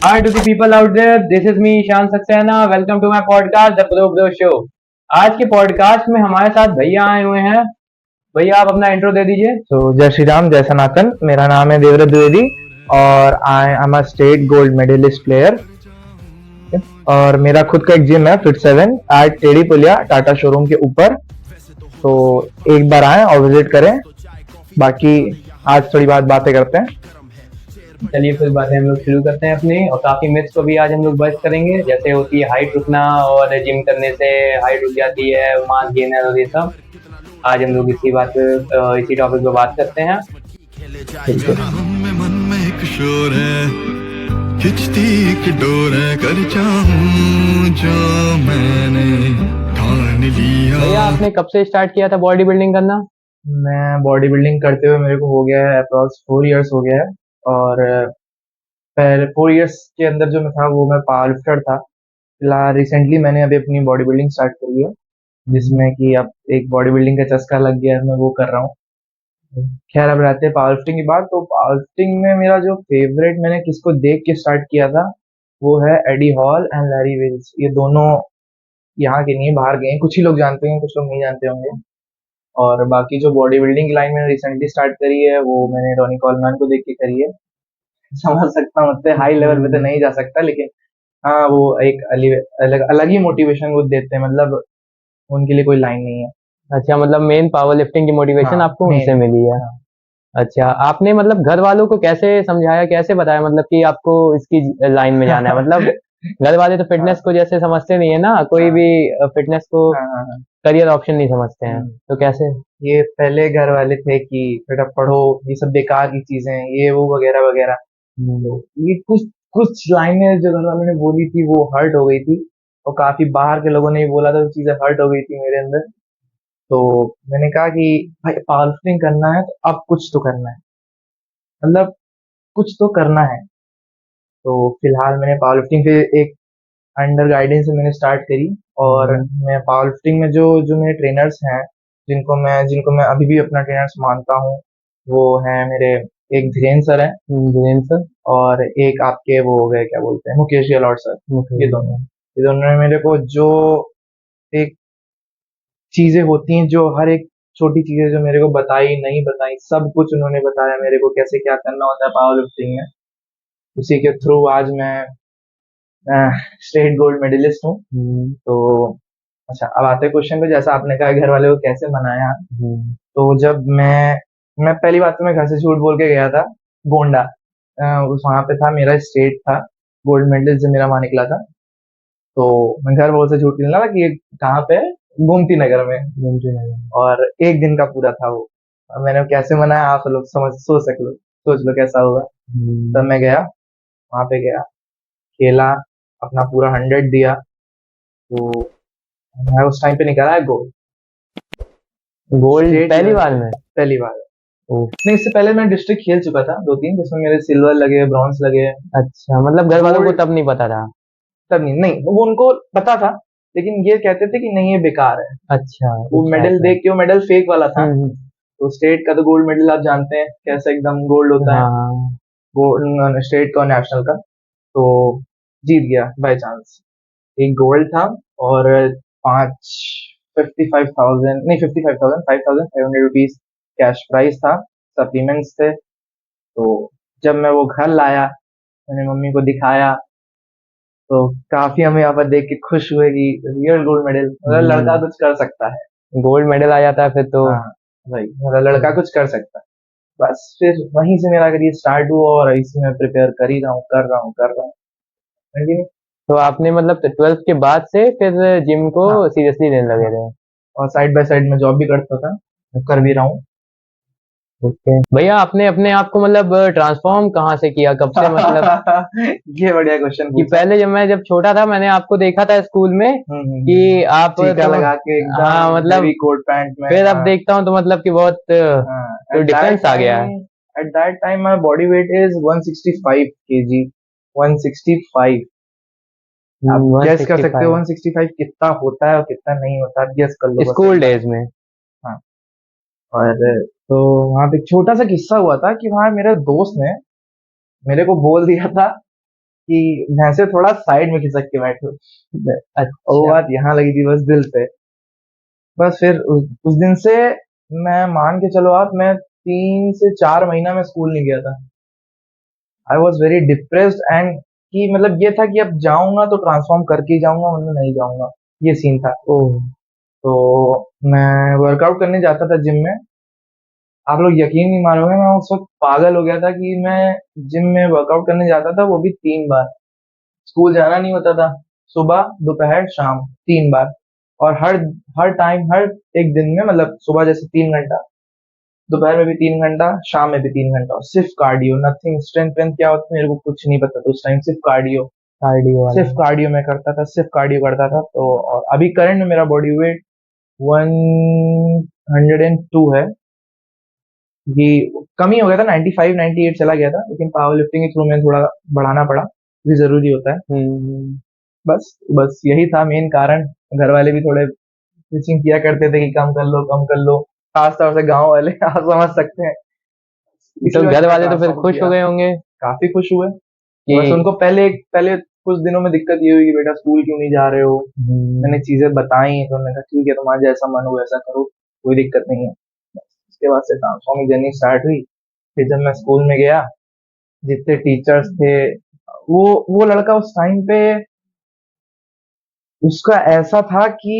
Hi to the people out there. This is me Ishan Saxena. Welcome to my podcast The Pro Bro Show. आज के podcast में हमारे साथ भैया आए हुए हैं। भैया आप अपना इंट्रो दे दीजिए। जय श्री राम, जय सनातन। मेरा नाम है देवव्रत द्विवेदी और I am a state gold medalist player. और मेरा खुद का एक जिम है फिट7 एट टेढ़ी पुलिया टाटा शोरूम के ऊपर। तो एक बार आए और विजिट करें। बाकी आज थोड़ी बातें करते हैं। चलिए फिर बातें हम लोग शुरू करते हैं अपनी, और काफी मिथ्स को भी आज हम लोग बहस करेंगे, जैसे होती है हाइट रुकना और जिम करने से हाइट रुक जाती है, मास गेनर और ये सब। आज हम लोग इसी टॉपिक पे बात करते हैं। मन में एक शोर है, खिंचती एक डोर है, कर चाहूं जो मैंने ठान लिया। भैया आपने कब से स्टार्ट किया था बॉडी बिल्डिंग करना? मैं बॉडी बिल्डिंग करते हुए मेरे को हो गया है अप्रॉक्स 4 इयर्स हो गया है। और पहले 4 इयर्स के अंदर जो मैं था वो मैं पावर लिफ्टर था। फिलहाल रिसेंटली मैंने अभी अपनी बॉडी बिल्डिंग स्टार्ट करी है, जिसमें कि अब एक बॉडी बिल्डिंग का चस्का लग गया है, मैं वो कर रहा हूँ। खैर अब रहते हैं पावर लिफ्टिंग की बात। तो पावर लिफ्टिंग में मेरा जो फेवरेट मैंने किसको देख के स्टार्ट किया था वो है Eddie Hall and Larry Wills. ये दोनों यहाँ के नहीं है, बाहर गए हैं। कुछ ही लोग जानते हैं, कुछ लोग नहीं जानते होंगे। और बाकी जो बॉडी बिल्डिंग की लाइन मैंने रिसेंटली स्टार्ट करी है वो मैंने रॉनी कॉलमैन को देख के करी है। समझ सकता हूँ, मतलब हाई लेवल पे तो नहीं जा सकता, लेकिन हाँ वो एक अलग अलग ही मोटिवेशन वो देते हैं। मतलब उनके लिए कोई लाइन नहीं है। अच्छा, मतलब मेन पावर लिफ्टिंग की मोटिवेशन हाँ, आपको main, उनसे मिली है। हाँ। अच्छा, आपने मतलब घर वालों को कैसे समझाया, कैसे बताया मतलब कि आपको इसकी लाइन में जाना है? मतलब घर वाले तो फिटनेस को जैसे समझते नहीं है ना, कोई भी फिटनेस को हाँ, हाँ, हाँ। करियर ऑप्शन नहीं समझते हैं, हम्म। तो कैसे? ये पहले घर वाले थे कि बेटा पढ़ो, ये सब बेकार की चीजें हैं, ये वो वगैरह वगैरह। तो ये कुछ कुछ लाइनें जो घर वालों ने बोली थी वो हर्ट हो गई थी, और काफी बाहर के लोगों ने भी बोला था, तो चीजें हर्ट हो गई थी मेरे अंदर। तो मैंने कहा कि भाई पावर लिफ्टिंग करना है तो अब कुछ तो करना है, मतलब कुछ तो करना है। तो फिलहाल मैंने पावर लिफ्टिंग पे एक अंडर गाइडेंस से मैंने स्टार्ट करी। और मैं पावर लिफ्टिंग में जो जो मेरे ट्रेनर्स हैं, जिनको मैं अभी भी अपना ट्रेनर्स मानता हूँ, वो है मेरे एक धीरेन्द्र सर है, धीरेन्द्र सर, और एक आपके वो हो गए क्या बोलते हैं मुकेश गहलोत सर। ये दोनों ने मेरे को जो एक चीजें होती हैं, जो हर एक छोटी चीजें जो मेरे को बताई नहीं बताई, सब कुछ उन्होंने बताया मेरे को कैसे क्या करना होता है पावर लिफ्टिंग में। उसी के थ्रू आज मैं स्टेट गोल्ड मेडलिस्ट हूँ। तो अच्छा, अब आते हैं क्वेश्चन पे। जैसा आपने कहा घर वाले को कैसे मनाया, तो जब मैं पहली बात तो मैं घर से झूठ बोल के गया था गोंडा। उस वहां पे था मेरा स्टेट था, गोल्ड मेडलिस्ट जब मेरा वहां निकला था। तो मैं घर वालों से झूठ निकला था कि ये कहाँ पे है, गोमती नगर में। और एक दिन का पूरा था वो। अब मैंने कैसे मनाया आप लोग सोच लो कैसा होगा। तब मैं गया, वहां पे गया, खेला, अपना पूरा 100 दिया। तो मैं उस टाइम पे निकला है गोल्ड। गोल्ड पहली बार में? पहली बार। ओह, नहीं, इससे पहले मैं डिस्ट्रिक्ट खेल चुका था 2-3, जिसमें मेरे सिल्वर लगे, ब्रॉन्ज लगे। अच्छा, मतलब घर वालों को गोल्ड तब नहीं पता था? तब नहीं, वो उनको पता था, लेकिन ये कहते थे कि नहीं ये बेकार है। अच्छा, वो अच्छा, मेडल अच्छा। देख के, वो मेडल फेक वाला था। हम्म, तो स्टेट का तो गोल्ड मेडल आप जानते हैं कैसा एकदम गोल्ड होता है, हाँ, गोल्ड स्टेट का और नेशनल का। तो जीत गया बाय चांस। एक गोल्ड था, और 55,000 नहीं 55,000 5,500 रुपीज कैश प्राइज था, सप्लीमेंट्स थे। तो जब मैं वो घर लाया, मैंने मम्मी को दिखाया, तो काफी हमें यहाँ पर देख के खुश हुए कि रियल गोल्ड मेडल, मतलब लड़का कुछ कर सकता है। गोल्ड मेडल आ जाता है फिर तो। हाँ भाई, मतलब लड़का कुछ कर सकता है। बस फिर वहीं से मेरा करियर स्टार्ट हुआ, और इसी में प्रिपेयर कर ही रहा हूँ, कर रहा हूँ। Continue। तो आपने मतलब 12th के बाद से फिर जिम को हाँ, सीरियसली लेने लगे थे? और साइड बाय साइड में जॉब भी करता था, कर भी रहा हूँ। ओके भैया, आपने अपने आप को मतलब ट्रांसफॉर्म कहाँ से किया, कब से मतलब? ये बढ़िया क्वेश्चन कि पूछा। पहले जब छोटा था मैंने आपको देखा था स्कूल में कि आप टीका तो लगा के हाँ एकदम मतलब, हेवी कोट पैंट में। फिर अब हाँ, देखता हूँ तो मतलब कि बहुत हाँ। तो डिफरेंस आ गया है। At that time my body weight is 165 KG. 165। आप गेस कर सकते हो 165 165 कितना होता है और कितना नहीं होता, आप गेस कर लो बस स्कूल एक बार। डेज में? हाँ। और तो वहां पे एक छोटा सा किस्सा हुआ था कि वहां मेरे दोस्त ने मेरे को बोल दिया था कि भैंसे थोड़ा साइड में खिसक के बैठो। और वो अच्छा। बात यहाँ लगी थी बस दिल पे। बस फिर उस दिन से मैं मान के चलो आप, मैं 3 से 4 महीना में स्कूल नहीं गया था। I was very depressed and कि मतलब ये था कि अब जाऊंगा तो ट्रांसफॉर्म करके ही जाऊंगा, वरना नहीं जाऊंगा, ये सीन था। ओह। तो मैं वर्कआउट करने जाता था जिम में। आप लोग यकीन नहीं मानोगे, मैं उस वक्त पागल हो गया था कि मैं जिम में वर्कआउट करने जाता था, वो भी 3 बार। स्कूल जाना नहीं होता था, सुबह दोपहर शाम 3 बार। और हर हर टाइम, हर एक दिन में, मतलब सुबह जैसे 3 घंटा, दोपहर में भी 3 घंटा, शाम में भी 3 घंटा, और सिर्फ कार्डियो, नथिंग स्ट्रेंथ वेंथ क्या होता है मेरे को कुछ नहीं पता था उस टाइम, सिर्फ कार्डियो। कार्डियो वाला। सिर्फ कार्डियो में करता था, सिर्फ कार्डियो करता था। तो और अभी करंट में मेरा बॉडी वेट 102 है। ये कम ही हो गया था, 95 98 चला गया था, लेकिन पावर लिफ्टिंग के थ्रू में थोड़ा बढ़ाना पड़ा, भी जरूरी होता है। हम्म। बस बस यही था मेन कारण। घर वाले भी थोड़े स्विचिंग किया करते थे कि कम कर लो, कम कर लो, खास तौर से गांव वाले आप समझ सकते हैं। तो इसलिए घर मैंने वाले तो फिर ट्रांसफॉर्म खुश हो किया। गए होंगे काफी खुश हुए। बस कि उनको पहले पहले कुछ दिनों में दिक्कत ये हुई कि बेटा स्कूल क्यों नहीं जा रहे हो। मैंने चीजें बताई तो उन्होंने कहा ठीक है, तुम्हारा जैसा मन हो वैसा करो, कोई दिक्कत नहीं है। बस उसके बाद से ट्रांसफॉर्मिंग जर्नी स्टार्ट हुई। फिर जब मैं स्कूल में गया, जितने टीचर्स थे, वो लड़का उस टाइम पे उसका ऐसा था कि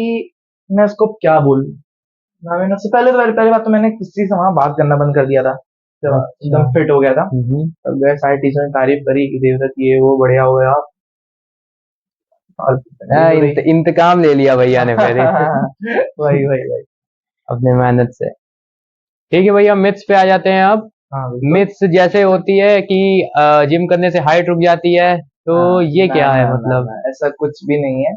मैं उसको क्या बोलूं ना। मैंने उससे पहले तो पहली बात तो मैंने किसी से वहां बात करना बंद कर दिया था जब अच्छा। एकदम फिट हो गया था। हम्म। तब गए, सारे टीचर ने तारीफ करी कि देवदत्त ये वो बढ़िया हो गया आप, और तकलीफ हो रही। इंतकाम ले लिया भैया ने फिर वही वही वही। अपने मेहनत से। ठीक है भैया, मिथ्स पे आ जाते हैं अब। हाँ बिल्कुल। मिथ्स जैसे होती है कि जिम करने से हाइट रुक जाती है, तो हाँ, ये ना क्या ना है ना मतलब? ना, ऐसा कुछ भी नहीं है।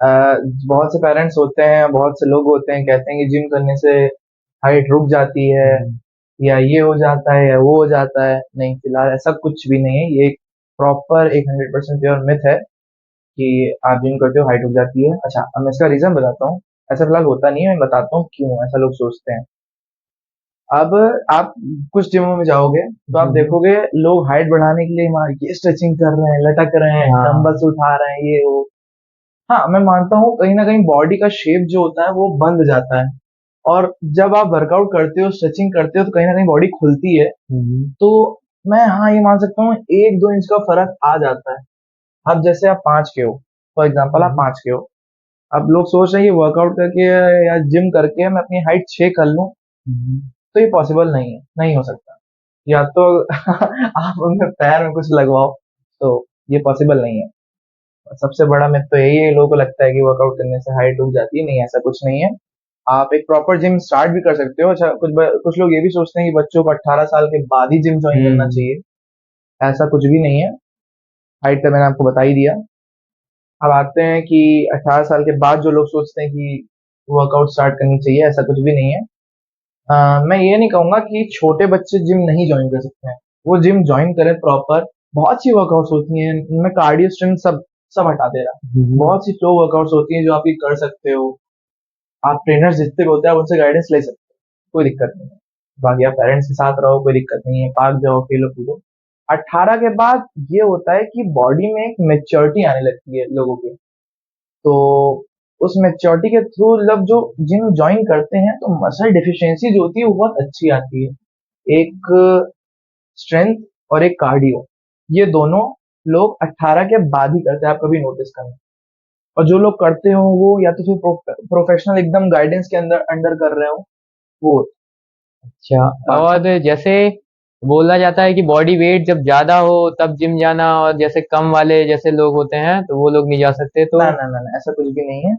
बहुत से पेरेंट्स होते हैं, बहुत से लोग होते हैं, कहते हैं कि जिम करने से हाइट रुक जाती है, या ये हो जाता है या वो हो जाता है। नहीं, फिलहाल ऐसा कुछ भी नहीं है। ये एक प्रॉपर, एक 100% प्योर मिथ है कि आप जिम करते हो हाइट रुक जाती है। अच्छा, अब मैं इसका रीजन बताता हूँ। ऐसा फिलहाल होता नहीं है, मैं बताता हूँ क्यों ऐसा लोग सोचते हैं। अब आप कुछ जिमों में जाओगे तो आप देखोगे लोग हाइट बढ़ाने के लिए ये स्ट्रेचिंग कर रहे हैं, लटक रहे हैं, हाँ। डंबल्स उठा रहे हैं, ये वो। हाँ, मैं मानता हूँ कहीं ना कहीं बॉडी का शेप जो होता है वो बंद जाता है, और जब आप वर्कआउट करते हो, स्ट्रेचिंग करते हो, तो कहीं ना कहीं बॉडी खुलती है। तो मैं हाँ ये मान सकता हूँ 1 2 इंच का फर्क आ जाता है। अब जैसे आप 5 के हो, फॉर एग्जाम्पल आप 5 के हो। अब लोग सोच रहे हैं कि वर्कआउट करके या जिम करके मैं अपनी हाइट 6 कर लूं, तो ये पॉसिबल नहीं है, नहीं हो सकता। या तो आप उनके पैर में कुछ लगवाओ, तो ये पॉसिबल नहीं है। सबसे बड़ा मिथ तो यही है, लोगों को लगता है कि वर्कआउट करने से हाइट रुक जाती है। नहीं, ऐसा कुछ नहीं है। आप एक प्रॉपर जिम स्टार्ट भी कर सकते हो। अच्छा, कुछ लोग ये भी सोचते हैं कि बच्चों को 18 साल के बाद ही जिम ज्वाइन करना चाहिए। ऐसा कुछ भी नहीं है। हाइट का मैंने आपको बता ही दिया। अब आते हैं कि 18 साल के बाद जो लोग सोचते हैं कि वर्कआउट स्टार्ट करनी चाहिए, ऐसा कुछ भी नहीं है। मैं ये नहीं कहूंगा कि छोटे बच्चे जिम नहीं ज्वाइन कर सकते हैं। वो जिम ज्वाइन करें प्रॉपर। बहुत सी वर्कआउट्स होती हैं, उनमें कार्डियो स्ट्रेंथ सब सब हटा दे रहा। बहुत सी फ्लो वर्कआउट्स होती हैं जो आप ये कर सकते हो। आप ट्रेनर्स जितने भी होते हैं आप उनसे गाइडेंस ले सकते हो, कोई दिक्कत नहीं है। बाकी आप पेरेंट्स के साथ रहो, कोई दिक्कत नहीं है, पार्क जाओ, खेलो कूदो। 18 के बाद ये होता है कि बॉडी में एक मेच्योरिटी आने लगती है लोगों की। तो उस मेच्योरिटी के थ्रू जब जो जिम ज्वाइन करते हैं तो मसल डिफिशियंसी जो होती है वो बहुत अच्छी आती है। एक स्ट्रेंथ और एक कार्डियो, ये दोनों लोग 18 के बाद ही करते हैं, आप कभी नोटिस करना। और जो लोग करते हो वो या तो फिर प्रोफेशनल एकदम गाइडेंस के अंदर अंडर कर रहे हो, वो। अच्छा। और जैसे बोला जाता है कि बॉडी वेट जब ज्यादा हो तब जिम जाना, और जैसे कम वाले जैसे लोग होते हैं तो वो लोग नहीं जा सकते, तो ना ना ना ना, ऐसा कुछ भी नहीं है।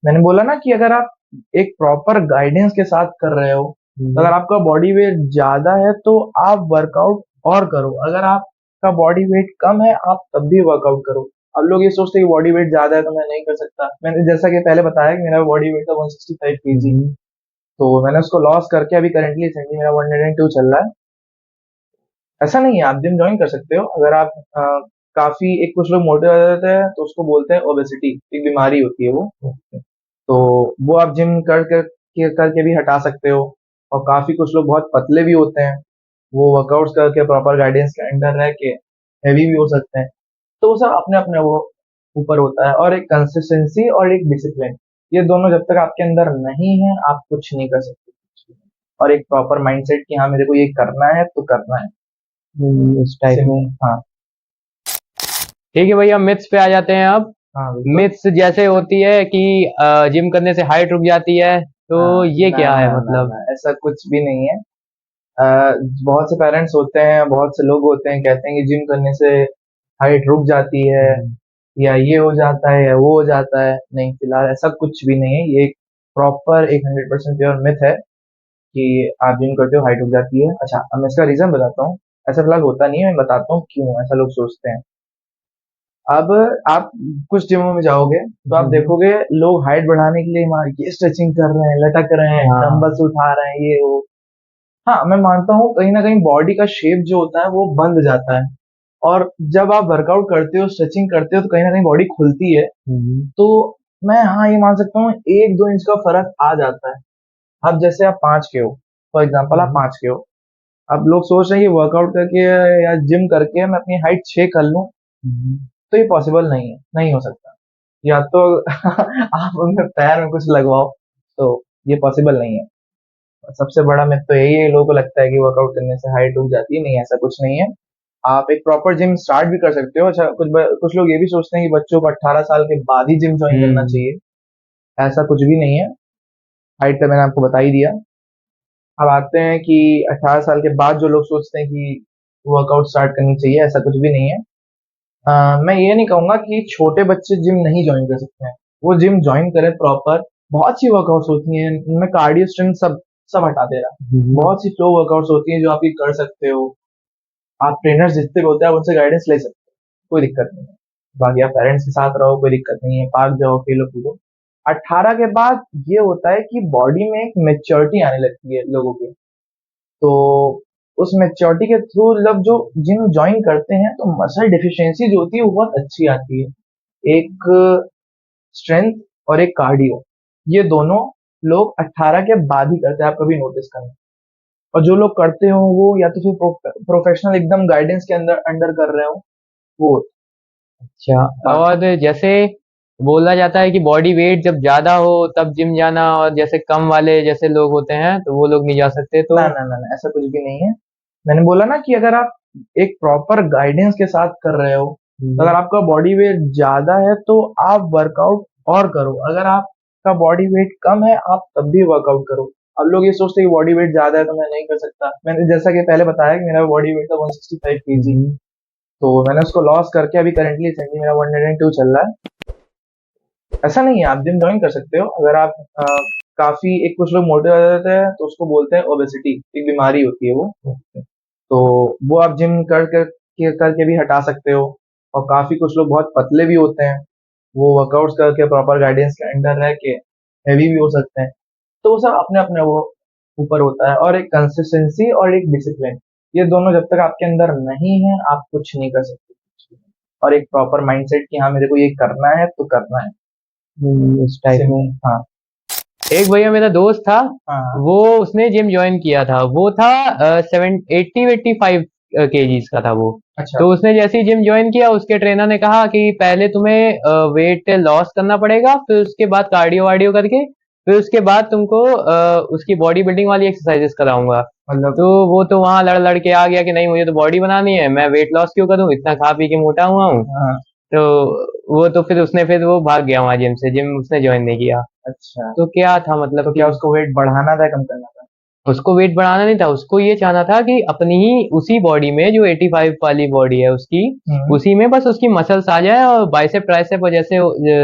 मैंने बोला ना कि अगर आप एक प्रॉपर गाइडेंस के साथ कर रहे हो, तो अगर आपका बॉडी वेट ज्यादा है तो आप वर्कआउट और करो। अगर आपका बॉडी वेट कम है आप तब भी वर्कआउट करो। अब लोग ये सोचते हैं कि बॉडी वेट ज्यादा है तो मैं नहीं कर सकता। मैंने जैसा कि पहले बताया कि मेरा बॉडी वेट था 165 kg, तो मैंने उसको लॉस करके अभी करेंटली रिसेंटली मेरा 102 चल रहा है। ऐसा नहीं है, आप जिम ज्वाइन कर सकते हो। अगर आप काफी, एक कुछ लोग मोटे हो जाते हैं तो उसको बोलते हैं ओबेसिटी, एक बीमारी होती है वो। तो वो आप जिम करके भी हटा सकते हो। और काफी कुछ लोग बहुत पतले भी होते हैं, वो वर्कआउट्स करके प्रॉपर गाइडेंस के अंडर रह के हैवी भी हो सकते हैं। तो वो सब अपने अपने वो ऊपर होता है। और एक कंसिस्टेंसी और एक डिसिप्लिन, ये दोनों जब तक आपके अंदर नहीं है आप कुछ नहीं कर सकते। और एक प्रॉपर माइंडसेट कि हाँ मेरे को ये करना है तो करना है, इस टाइप में। हाँ। ठीक है भैया, मिथ्स पे आ जाते हैं अब। हाँ बिल्कुल। मिथ्स जैसे होती है कि जिम करने से हाइट रुक जाती है, तो हाँ, ये ना क्या है ना ना मतलब? ना, ऐसा कुछ भी नहीं है। बहुत से पेरेंट्स होते हैं, बहुत से लोग होते हैं कहते हैं कि जिम करने से हाइट रुक जाती है या ये हो जाता है या वो हो जाता है। नहीं, फिलहाल ऐसा कुछ भी नहीं है। ये एक प्रॉपर एक 100% प्योर मिथ है कि आप जिम करते हो हाइट रुक जाती है। अच्छा, अब मैं इसका रीजन बताता हूँ। ऐसा फिलहाल होता नहीं है, मैं बताता हूँ क्यों ऐसा लोग सोचते हैं। अब आप कुछ जिमों में जाओगे तो आप देखोगे लोग हाइट बढ़ाने के लिए वहाँ ये स्ट्रेचिंग कर रहे हैं, लटक रहे हैं, हाँ। डंबल्स उठा रहे हैं, ये वो। हाँ, मैं मानता हूँ कहीं ना कहीं बॉडी का शेप जो होता है वो बंद जाता है। और जब आप वर्कआउट करते हो, स्ट्रेचिंग करते हो, तो कहीं ना कहीं बॉडी खुलती है। तो मैं हाँ ये मान सकता हूँ 1-2 इंच का फर्क आ जाता है। अब जैसे आप 5 के हो, फॉर एग्जाम्पल आप 5 के हो। अब लोग सोच रहे हैं कि वर्कआउट करके या जिम करके मैं अपनी हाइट 6 कर लूं, तो ये पॉसिबल नहीं है, नहीं हो सकता। या तो आप उनके पैर में कुछ लगवाओ, तो ये पॉसिबल नहीं है। सबसे बड़ा मिथ तो यही है, लोगों को लगता है कि वर्कआउट करने से हाइट रुक जाती है। नहीं, ऐसा कुछ नहीं है। आप एक प्रॉपर जिम स्टार्ट भी कर सकते हो। अच्छा, कुछ लोग ये भी सोचते हैं कि बच्चों को 18 साल के बाद ही जिम ज्वाइन करना चाहिए। ऐसा कुछ भी नहीं है। हाइट का मैंने आपको बता ही दिया। अब आते हैं कि 18 साल के बाद जो लोग सोचते हैं कि वर्कआउट स्टार्ट करनी चाहिए, ऐसा कुछ भी नहीं है। मैं ये नहीं कहूंगा कि छोटे बच्चे जिम नहीं ज्वाइन कर सकते हैं। वो जिम ज्वाइन करें प्रॉपर। बहुत सी वर्कआउट्स होती हैं, उनमें कार्डियो स्ट्रेंथ सब सब हटा दे रहा। बहुत सी फ्लो वर्कआउट्स होती हैं जो आप ये कर सकते हो। आप ट्रेनर्स जितने भी होते हैं आप उनसे गाइडेंस ले सकते हो, कोई दिक्कत नहीं है। बाकी आप पेरेंट्स के साथ रहो, कोई दिक्कत नहीं है, पार्क जाओ, खेलो कूदो। 18 के बाद ये होता है कि बॉडी में एक मेच्योरिटी आने लगती है लोगों की। तो उस मेच्योरिटी के थ्रू जब जो जिम ज्वाइन करते हैं तो मसल डिफिशियंसी जो होती है वो बहुत अच्छी आती है। एक स्ट्रेंथ और एक कार्डियो, ये दोनों लोग 18 के बाद ही करते हैं, आप कभी नोटिस करना। और जो लोग करते हो वो या तो फिर प्रोफेशनल एकदम गाइडेंस के अंदर अंडर कर रहे हो, वो। अच्छा, और जैसे बोला जाता है कि बॉडी वेट जब ज्यादा हो तब जिम जाना, और जैसे कम वाले जैसे लोग होते हैं तो वो लोग नहीं जा सकते, तो ना ना ना ना, ऐसा कुछ भी नहीं है। मैंने बोला ना कि अगर आप एक प्रॉपर गाइडेंस के साथ कर रहे हो, तो अगर आपका बॉडी वेट ज्यादा है तो आप वर्कआउट और करो। अगर आपका बॉडी वेट कम है आप तब भी वर्कआउट करो। अब लोग ये सोचते हैं कि बॉडी वेट ज्यादा है तो मैं नहीं कर सकता। मैंने जैसा कि पहले बताया कि मेरा बॉडी वेट था 165 kg, तो मैंने उसको लॉस करके अभी करेंटली रिसेंटली मेरा 102 चल रहा है। ऐसा नहीं है, आप जिम ज्वाइन कर सकते हो। अगर आप काफी, एक कुछ लोग मोटे हो जाते हैं तो उसको बोलते हैं ओबेसिटी, एक बीमारी होती है वो। तो वो आप जिम करके भी हटा सकते हो। और काफी कुछ लोग बहुत पतले भी होते हैं, वो वर्कआउट्स करके प्रॉपर गाइडेंस के अंडर रह के हैवी भी हो सकते हैं। तो वो सब अपने अपने वो ऊपर होता है। और एक कंसिस्टेंसी और एक डिसिप्लिन, ये दोनों जब तक आपके अंदर नहीं है आप कुछ नहीं कर सकते। और एक प्रॉपर माइंडसेट कि हाँ मेरे को ये करना है तो करना है, इस टाइप में। हाँ। एक भैया मेरा दोस्त था, हाँ। वो उसने जिम ज्वाइन किया था, वो था 85 केजीज का था वो। अच्छा। तो उसने जैसे ही जिम ज्वाइन किया, उसके ट्रेनर ने कहा कि पहले तुम्हें वेट लॉस करना पड़ेगा, फिर उसके बाद कार्डियो वार्डियो करके, फिर उसके बाद तुमको उसकी बॉडी बिल्डिंग वाली एक्सरसाइजेस कराऊंगा। मतलब तो वो तो वहां लड़ लड़ के आ गया कि नहीं, मुझे तो बॉडी बनानी है, मैं वेट लॉस क्यों करूं, इतना खा पी के मोटा हुआ हूँ। हाँ। तो वो तो फिर वो भाग गया वहां जिम से, जिम उसने ज्वाइन नहीं किया। अच्छा, तो क्या था मतलब तो कि क्या उसको वेट बढ़ाना था, कम करना था? उसको वेट बढ़ाना नहीं था, उसको ये चाहना था कि अपनी ही उसी बॉडी में जो 85 वाली बॉडी है उसकी, उसी में बस उसकी मसल्स आ जाए और बाइसेप ट्राइसेप और जैसे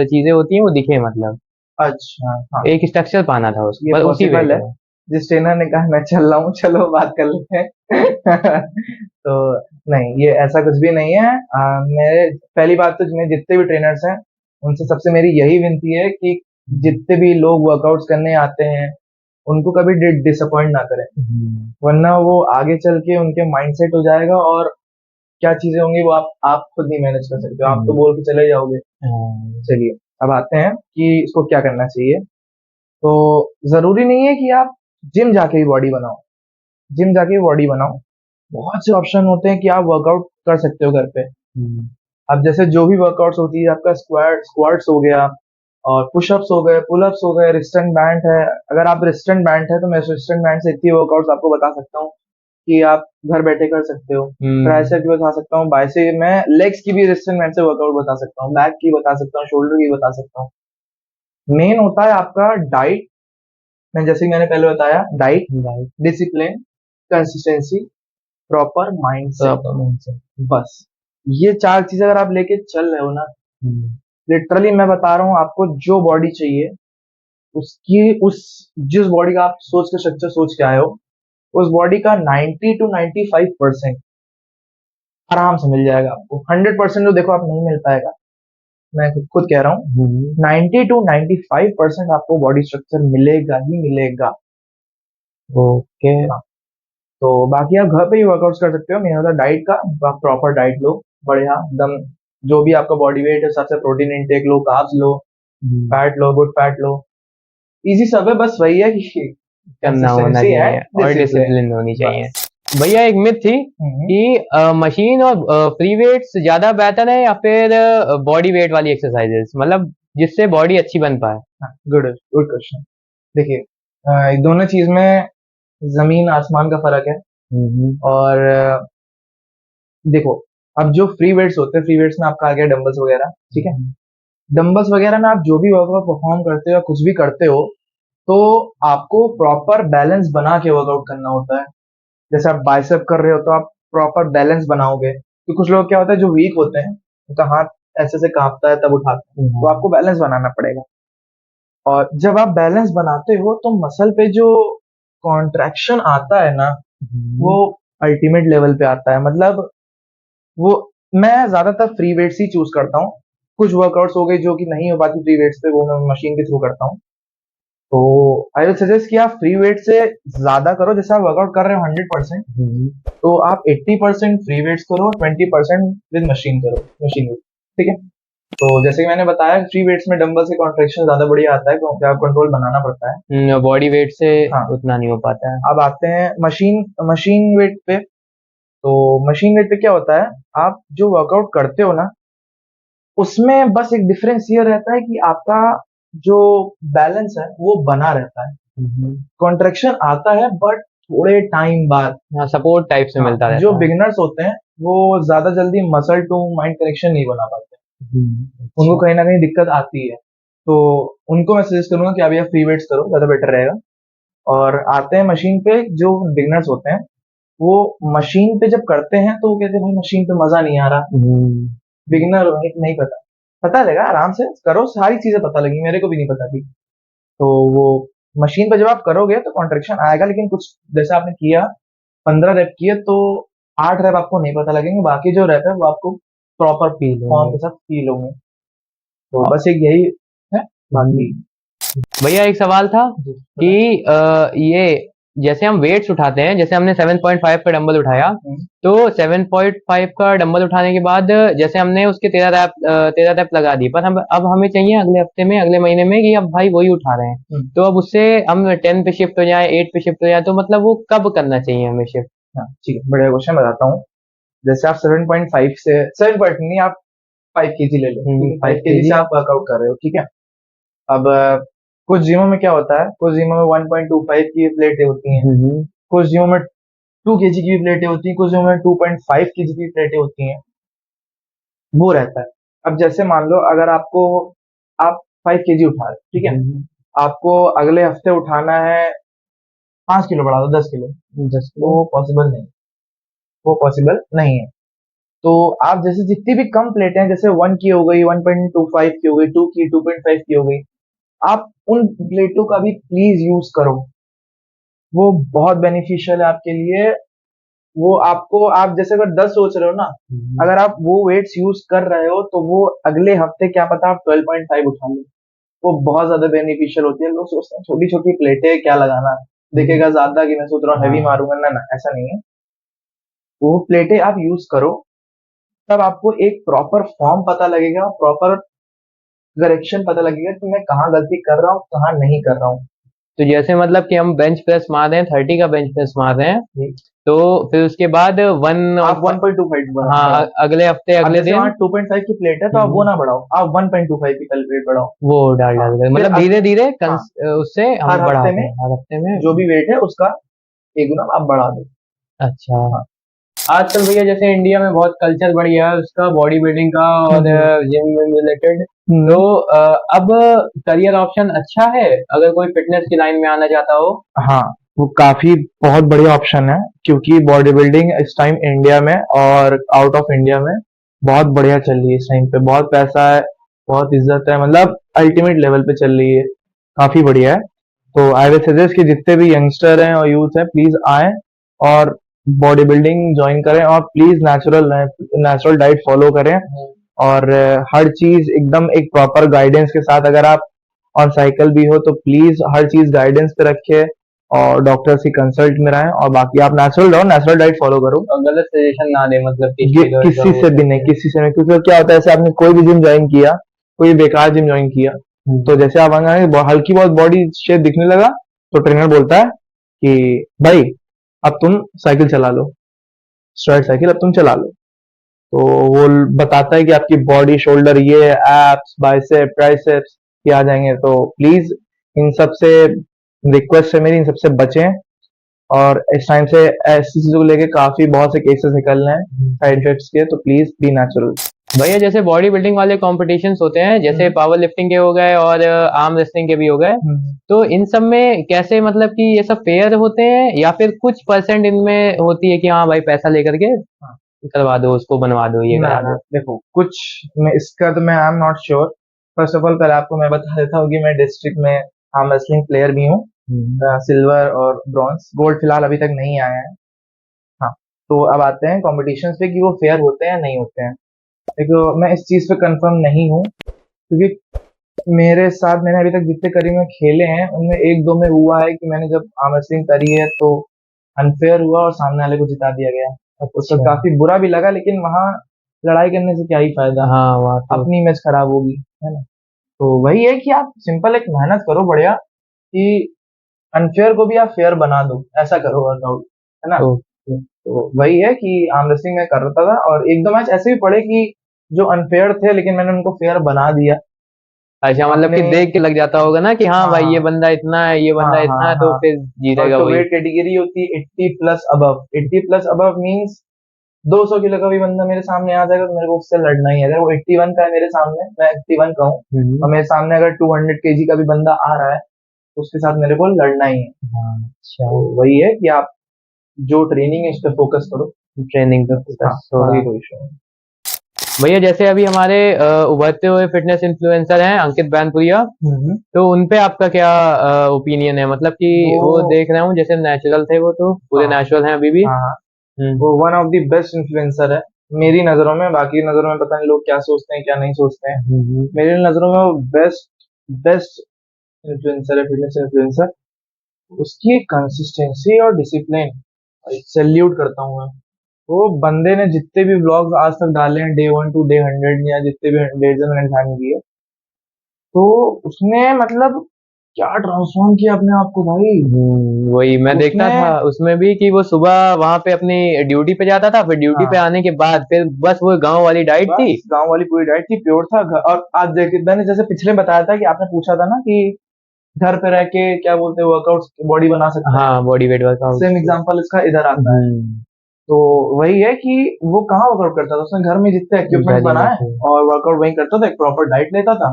चीजें होती हैं वो दिखे, मतलब अच्छा, हाँ। एक स्ट्रक्चर पाना था उसको, ये बस उसी पॉसिबल वेट है। में। जिस ट्रेनर ने कहा मैं चल रहा हूँ, चलो बात कर लेते हैं। तो नहीं, ये ऐसा कुछ भी नहीं है। मेरे पहली बात तो मेरे जितने भी ट्रेनर्स हैं उनसे सबसे मेरी यही विनती है कि जितने भी लोग वर्कआउट्स करने आते हैं उनको कभी डिसअपॉइंट ना करें, वरना वो आगे चल के उनके माइंडसेट हो जाएगा और क्या चीजें होंगी वो आप खुद नहीं मैनेज कर सकते हो, आप तो बोल के चले जाओगे। चलिए, अब आते हैं कि इसको क्या करना चाहिए। तो जरूरी नहीं है कि आप जिम जाके ही बॉडी बनाओ। जिम जाके ही बॉडी बनाओ, बहुत से ऑप्शन होते हैं कि आप वर्कआउट कर सकते हो घर पे। अब जैसे जो भी वर्कआउट्स होती है, आपका स्क्वाट्स हो गया, और पुशअप्स हो गए, पुलअप्स हो गए, रिस्टेंट बैंड है। अगर आप रिस्टेंट बैंड है तो मैं रिस्टेंट बैंड से इतनी वर्कआउट्स आपको बता सकता हूँ कि आप घर बैठे कर सकते हो। ट्राइसेप की बता सकता हूँ, बाइसेप, मैं लेग्स की भी रिस्टेंट बैंड से वर्कआउट बता सकता हूँ, बैक की बता सकता हूँ, शोल्डर की बता सकता हूँ। मेन होता है आपका डाइट। मैं जैसे कि मैंने पहले बताया, diet, discipline, consistency, proper mindset, बस ये 4 चीजें अगर आप लेके चल रहे हो ना, लिटरली मैं बता रहा हूँ आपको, जो बॉडी चाहिए उसकी उस जिस बॉडी का आप सोच के स्ट्रक्चर सोच के आए हो, उस बॉडी का 90 to 95% आराम से मिल जाएगा आपको। 100% तो देखो आप नहीं मिल पाएगा, मैं खुद कह रहा हूँ। 90 to 95% आपको बॉडी स्ट्रक्चर मिलेगा ही मिलेगा। ओके। हाँ, तो बाकी आप घर पे ही वर्कआउट्स कर सकते हो। मेन होता है डाइट का, आप प्रॉपर डाइट लो, बढ़िया एकदम, जो भी आपका बॉडी वेट है सबसे प्रोटीन इंटेक लो, कार्ब्स लो, फैट लो, गुड फैट लो। इजी सब है, बस वही है कि करना होना कंसिस्टेंसी चाहिए एंड और डिसिप्लिन। डिसिप्लिन होनी चाहिए। बस। भैया एक मिथ थी कि मशीन और फ्री वेट्स ज्यादा बेहतर है या फिर बॉडी वेट वाली एक्सरसाइजेस, मतलब जिससे बॉडी अच्छी बन पाए। Good good question. देखिए, दोनों चीज में जमीन आसमान का फर्क है। और देखो, अब जो फ्री वेट्स होते हैं, फ्री वेट्स में आपका आ गया डंबल्स वगैरह, ठीक है। डंबल्स वगैरह में आप जो भी वर्कआउट परफॉर्म करते हो या कुछ भी करते हो, तो आपको प्रॉपर बैलेंस बना के वर्कआउट करना होता है। जैसे आप बाइसेप कर रहे हो तो आप प्रॉपर बैलेंस बनाओगे। तो कुछ लोग क्या होता है जो वीक होते हैं, उनका हाथ ऐसे से कांपता है तब उठाते हैं, तो आपको बैलेंस बनाना पड़ेगा। और जब आप बैलेंस बनाते हो तो मसल पे जो कॉन्ट्रैक्शन आता है ना, वो अल्टीमेट लेवल पे आता है। मतलब वो, मैं ज्यादातर फ्री वेट्स ही चूज करता हूँ। कुछ वर्कआउट्स हो गए जो कि नहीं हो पाती फ्री वेट्स पे, वो मैं मशीन के थ्रू करता हूँ। तो आई विल सजेस्ट कि आप फ्री वेट से ज्यादा करो। जैसे आप वर्कआउट कर रहे हो 100%, तो आप 80% फ्री वेट्स करो, 20% विद मशीन करो, मशीन वेट, ठीक है। तो जैसे कि मैंने बताया, फ्री वेट्स में डंबल से कॉन्ट्रैक्शन ज्यादा बढ़िया आता है क्योंकि आप कंट्रोल बनाना पड़ता है। बॉडी वेट से हाँ। उतना नहीं हो पाता है। अब आते हैं मशीन वेट पे। तो मशीन वेट पे क्या होता है, आप जो वर्कआउट करते हो ना, उसमें बस एक डिफरेंस ये रहता है कि आपका जो बैलेंस है वो बना रहता है। कॉन्ट्रैक्शन आता है बट थोड़े टाइम बाद। हाँ, सपोर्ट टाइप से मिलता रहता जो है। बिगिनर्स होते हैं वो ज्यादा जल्दी मसल टू माइंड कनेक्शन नहीं बना पाते, उनको कहीं ना कहीं दिक्कत आती है। तो उनको मैं सजेस्ट करूंगा कि आप ये फ्री वेट्स करो, ज्यादा बेटर रहेगा। और आते हैं मशीन पे, जो बिगिनर्स होते हैं वो मशीन पे जब करते हैं तो वो कहते हैं भाई मशीन पे मजा नहीं आ रहा। बिगिनर नहीं पता, पता लगा, आराम से करो, सारी चीजें पता लगी, मेरे को भी नहीं पता थी। तो वो मशीन पे जब आप करोगे तो कॉन्ट्रेक्शन आएगा, लेकिन कुछ जैसे आपने किया 15 रैप किए तो 8 रैप आपको नहीं पता लगेंगे, बाकी जो रैप है वो आपको प्रॉपर फील फॉर्म के साथ फील होंगे। तो बस एक यही है, बाकी भैया एक सवाल था कि ये जैसे हम वेट्स उठाते हैं, जैसे हमने 7.5 का डंबल उठाया, तो 7.5 का डंबल उठाने के बाद जैसे हमने उसके 13 रैप लगा दी, पर हम अब हमें चाहिए अगले हफ्ते में, अगले महीने में कि अब भाई वही उठा रहे हैं, तो अब उससे हम 10 पे शिफ्ट हो जाए, 8 पे शिफ्ट हो जाए, तो मतलब वो कब करना चाहिए हमें शिफ्ट? हाँ ठीक है, बढ़िया क्वेश्चन, बताता हूँ। जैसे आप 7.5 से 7 नहीं, आप 5 kg ले लो, 5 kg से आप वर्कआउट कर रहे हो, ठीक है। अब कुछ जिमों में क्या होता है, कुछ जिमों में 1.25 की प्लेटें होती हैं, कुछ जिमों में 2 kg की भी प्लेटें होती हैं, कुछ जिमों में 2.5 kg की प्लेटें होती हैं, वो रहता है। अब जैसे मान लो अगर आप 5 kg उठा रहे हो, ठीक है, आपको अगले हफ्ते उठाना है 5 किलो बढ़ा दो, 10 किलो, वो पॉसिबल नहीं, वो पॉसिबल नहीं है। तो आप जैसे जितनी भी कम प्लेटें हैं, जैसे 1 की हो गई, 1.25 की हो गई, 2 की, 2.5 की हो गई, आप उन प्लेटों का भी प्लीज यूज करो, वो बहुत बेनिफिशियल है आपके लिए। वो आपको, आप जैसे अगर 10 सोच रहे हो ना, अगर आप वो वेट्स यूज कर रहे हो तो वो अगले हफ्ते क्या पता आप 12.5 उठा लो, वो बहुत ज्यादा बेनिफिशियल होती है। लोग सोचते हैं छोटी छोटी प्लेटें क्या लगाना, देखेगा ज्यादा कि मैं सोच रहा हूँ हैवी मारूंगा, ना ना ऐसा नहीं है। वो प्लेटें आप यूज करो, तब आपको एक प्रॉपर फॉर्म पता लगेगा, प्रॉपर डायरेक्शन पता लगेगा कि मैं कहाँ गलती कर रहा हूँ, कहाँ नहीं कर रहा हूँ। तो जैसे मतलब कि हम बेंच प्रेस मार रहे हैं 30 का बेंच प्रेस मार रहे हैं, जी। तो फिर उसके बाद आप 1.25 बढ़ाओ। हाँ अगले हफ्ते अब अगले जैसे दिन वहाँ 2.5 की प्लेट है तो आप वो ना बढ़ाओ, आप 1.25 की कल वेट बढ़ाओ। वो डाल हाँ, डाल कर फिर मतलब धीरे धीरे हाँ, उससे हम हर हफ्ते बढ़ाते में हैं हर हफ्ते में। जो भी वेट है उसका 1 गुना आप बढ़ा दो। अच्छा। हाँ। आजकल भैया जैसे इंडिया में बहुत कल्चर बढ़ गया है उसका बॉडी बिल्डिंग का और जिम विम रिलेटेड, तो अब करियर ऑप्शन अच्छा है अगर कोई फिटनेस की लाइन में आना चाहता हो। हाँ, वो काफी बहुत बढ़िया ऑप्शन है, क्योंकि बॉडी बिल्डिंग इस टाइम इंडिया में और आउट ऑफ इंडिया में बहुत बढ़िया चल रही है। इस टाइम पे बहुत पैसा है, बहुत इज्जत है, मतलब अल्टीमेट लेवल पे चल रही है, काफी बढ़िया है। तो आई विल सजेस्ट कि जितने भी यंगस्टर हैं और यूथ हैं प्लीज आए और बॉडी बिल्डिंग ज्वाइन करें, और प्लीज नेचुरल डाइट फॉलो करें, और हर चीज एकदम एक प्रॉपर गाइडेंस के साथ, अगर आप ऑन साइकिल भी हो तो प्लीज हर चीज गाइडेंस पे रखे और डॉक्टर से कंसल्ट में रहें, और बाकी आप नेचुरल रहो, नेचुरल डाइट फॉलो करो। और गलत सजेशन ना दे मतलब कि ये steroids किसी और से भी नहीं, किसी से नहीं, क्योंकि क्या होता है, जैसे आपने कोई भी जिम ज्वाइन किया, कोई बेकार जिम ज्वाइन किया, तो जैसे आप हल्की बहुत बॉडी शेप दिखने लगा, तो ट्रेनर बोलता है कि भाई अब तुम साइकिल चला लो, स्ट्राइड साइकिल अब तुम चला लो। तो वो बताता है कि आपकी बॉडी, शोल्डर, ये एप्स, बाइसेप, ट्राइसेप्स ये आ जाएंगे। तो प्लीज इन सब से रिक्वेस्ट है मेरी, इन सबसे बचें। और इस टाइम से ऐसी चीजों को लेके काफी बहुत से केसेस निकल रहे हैं साइड इफेक्ट्स के, तो प्लीज बी नेचुरल। भैया जैसे बॉडी बिल्डिंग वाले कॉम्पिटिशन्स होते हैं जैसे पावर लिफ्टिंग के हो गए और आर्म रेसलिंग के भी हो गए, तो इन सब में कैसे मतलब कि ये सब फेयर होते हैं या फिर कुछ परसेंट इनमें होती है कि हाँ भाई पैसा लेकर के करवा दो, उसको बनवा दो, ये ना करा ना दो। देखो, कुछ मैं इसका तो मैं I am not sure. First of all पहले आपको मैं बता देता हूँ कि मैं डिस्ट्रिक्ट में आर्म रेसलिंग प्लेयर भी हूँ, सिल्वर और ब्रॉन्ज, गोल्ड फिलहाल अभी तक नहीं आया है। हाँ, तो अब आते हैं कॉम्पिटिशन्स पे कि वो फेयर होते हैं या नहीं होते हैं। देखो, मैं इस चीज पे कंफर्म नहीं हूँ, क्योंकि मेरे साथ मैंने अभी तक जितने करीब में खेले हैं उनमें एक दो में हुआ है कि मैंने जब आर्म रेसलिंग करी है तो अनफेयर हुआ और सामने वाले को जिता दिया गया। उसका अच्छा। काफी बुरा भी लगा, लेकिन वहां लड़ाई करने से क्या ही फायदा, हाँ वहाँ तो अपनी इमेज खराब होगी, है ना। तो वही है कि आप सिंपल एक मेहनत करो बढ़िया, कि अनफेयर को भी आप फेयर बना दो, ऐसा करो वर्कआउट, है ना। ओके। तो वही है कि आर्म रेसलिंग में कर रहा था, और एक दो मैच ऐसे भी पड़े कि जो अनफेयर थे लेकिन मैंने उनको फेयर बना दिया। अच्छा मतलब कि अपने देख के लग जाता होगा ना कि हाँ भाई ये हाँ बंदा इतना है ये हाँ बंदा हाँ इतना है, तो हाँ। फिर और जीतेगा तो वही। वेट कैटेगरी होती है 80 plus above. 80 plus above means 200 kilo का भी बंदा मेरे सामने आ जाएगा तो मेरे को उससे लड़ना ही है। अगर वो 81 का है मेरे सामने, मैं 81 का हूँ, और मेरे सामने अगर 200 केजी का भी बंदा आ रहा है तो उसके साथ मेरे को लड़ना ही है। हाँ, अच्छा। तो वही है कि आप जो ट्रेनिंग है इस पे फोकस करो। ट्रेनिंग पे हाँ, फोकस होगा। बाकी कोई इशू नहीं। भैया जैसे अभी हमारे उभरते हुए फिटनेस इन्फ्लुएंसर हैं अंकित बैनपुरिया, तो उन पे आपका क्या ओपिनियन है, मतलब कि वो वो देख रहा हूँ जैसे नेचुरल थे, वो तो पूरे हाँ नेचुरल हैं अभी भी। हाँ हाँ, हम्म। वो one of the best influencer है मेरी नजरों में। बाकी नजरों में पता नहीं लोग क्या सोचते हैं क्या नहीं सोचते हैं। मेरी नजरों में वो बेस्ट बेस्ट इन्फ्लुएंसर है, फिटनेस इन्फ्लुएंसर। उसकी कंसिस्टेंसी और डिसिप्लिन सैल्यूट करता हूँ मैं। वो बंदे ने जितने भी व्लॉग्स आज तक डाले हैं, डे 1 to डे 100 या जितने भी डेज मैंने ध्यान दिए, तो उसने मतलब क्या ट्रांसफॉर्म किया अपने आप को भाई। वही मैं देखता उसने था उसमें भी कि वो सुबह वहां पे अपनी ड्यूटी पे जाता था, फिर ड्यूटी पे हाँ, आने के बाद फिर बस वो गांव वाली डाइट थी। बस गांव वाली पूरी डाइट थी, प्योर था। और आज देखिए, मैंने जैसे पिछले बताया था कि आपने पूछा था ना कि घर पे रह के क्या बोलते हैं वर्कआउट बॉडी बना सकते हैं, हाँ body weight workout. Same example इसका इधर आता है। तो वही है कि वो कहाँ वर्कआउट करता था, उसने घर में जितने इक्विपमेंट घर ही में बनाए थे। और वर्कआउट वहीं करता था, एक प्रॉपर डाइट लेता था,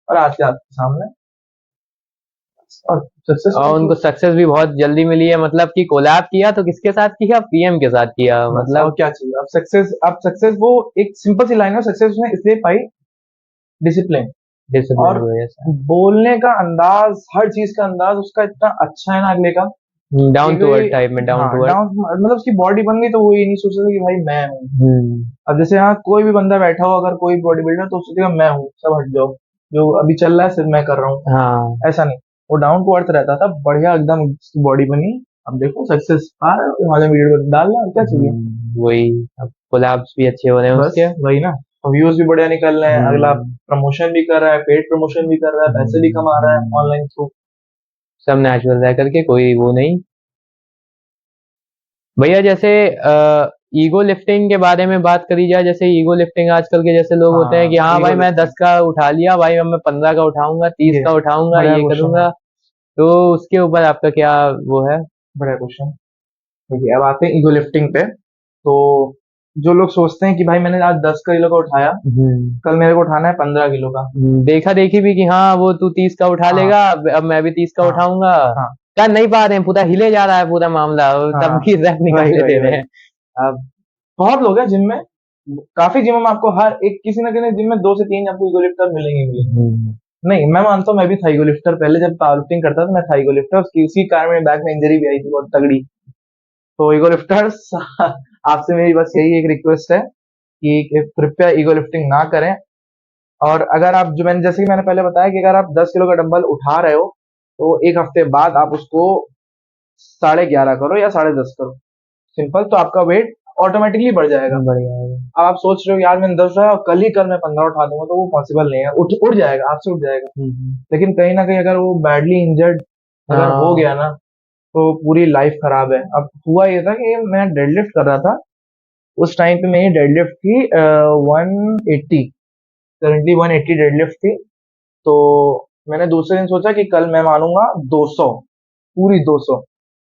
और आज के आपके सामने और और सक्सेसफुल। उनको सक्सेस भी बहुत जल्दी मिली है, मतलब कि कोलैब किया तो किसके साथ किया, पीएम के साथ किया, बस और मतलब क्या चाहिए। अब सक्सेस वो एक सिंपल सी लाइन है, सक्सेस उसने इसलिए पाई, डिसिप्लिन डिसिप्लिन और की वजह से। बोलने का अंदाज, हर चीज का अंदाज उसका इतना अच्छा है ना अगले का, कि डाउन टू अर्थ कोई टाइप में, डाउन हाँ टू अर्थ। डाउन, मतलब उसकी बॉडी बन गई तो वो ये नहीं सोच रहा कि भाई मैं हूँ। अब जैसे यहाँ कोई भी बंदा बैठा हो, अगर कोई बॉडी बिल्डर, तो सोचेगा मैं हूँ, सब हट जाओ, जो अभी चल रहा है सिर्फ मैं कर रहा हूँ। हाँ ऐसा नहीं, वो डाउन टू अर्थ रहता था, बढ़िया एकदम बॉडी बनी। अब देखो सक्सेस आ रहा है, हमारे वीडियो पर डाल रहा है, क्या चाहिए। वही, अब कोलैब्स भी अच्छे हो रहे हैं बस उसके। वही ना, व्यूज भी बढ़िया निकल रहे हैं, अगला प्रमोशन भी कर रहा है, पेड प्रमोशन भी कर रहा है, पैसे भी कमा रहा है ऑनलाइन थ्रू। सब नेचुरल रह करके, कोई वो नहीं। भैया जैसे ईगो लिफ्टिंग के बारे में बात करी जाए, जैसे ईगो लिफ्टिंग आजकल के जैसे लोग होते हैं कि हाँ ईगो भाई मैं 10 लिफ्टिंग का उठा लिया भाई, अब मैं 15 का उठाऊंगा, 30 ये का उठाऊंगा, बड़ा ये क्वेश्चन है, करूंगा। तो उसके ऊपर आपका क्या वो है? बड़ा क्वेश्चन। देखिए, अब आते हैं ईगो लिफ्टिंग पे। तो जो लोग सोचते हैं कि भाई मैंने आज 10 किलो का उठाया, हम्म, कल मेरे को उठाना है 15 किलो का। देखा देखी भी कि हाँ वो तू 30 का उठा हाँ, लेगा, अब मैं भी 30 का हाँ, उठाऊंगा। हाँ, कर नहीं पा रहे हैं, पूरा हिले जा रहा है पूरा मामला, और तब हाँ, की रैप वही निकाले वही दे रहे वही। हैं। अब बहुत लोग हैं जिम में, काफी जिम में आपको हर एक किसी ना किसी जिम में 2 से 3 आपको ईगो लिफ्टर मिलेंगे ही मिलेंगे। हम्म, नहीं, मैं मानता हूँ मैं भी था ईगो लिफ्टर, पहले जब पावर लिफ्टिंग करता था मैं था ईगो लिफ्टर, उसकी उसी कारण मेरे बैक में इंजरी भी आई थी बहुत तगड़ी। तो ईगो लिफ्टर्स आपसे मेरी बस यही एक रिक्वेस्ट है कि कृपया ईगो लिफ्टिंग ना करें। और अगर आप, जो मैंने जैसे कि मैंने पहले बताया कि अगर आप 10 किलो का डंबल उठा रहे हो, तो एक हफ्ते बाद आप उसको 11.5 करो या 10.5 करो, सिंपल, तो आपका वेट ऑटोमेटिकली बढ़ जाएगा। बढ़िया है। अब आप सोच रहे हो यार मैंने 10 उठाया और कल मैं 15 उठा दूंगा, तो वो पॉसिबल नहीं है, उठ जाएगा, आपसे उठ जाएगा। लेकिन कहीं ना कहीं अगर वो बैडली इंजर्ड अगर हो हाँ, गया ना, तो पूरी लाइफ खराब है। अब हुआ ये था कि मैं डेडलिफ्ट कर रहा था, उस टाइम पे मेरी डेडलिफ्ट थी 180, करंटली 180 डेडलिफ्ट थी। तो मैंने दूसरे दिन सोचा कि कल मैं मानूंगा 200, पूरी 200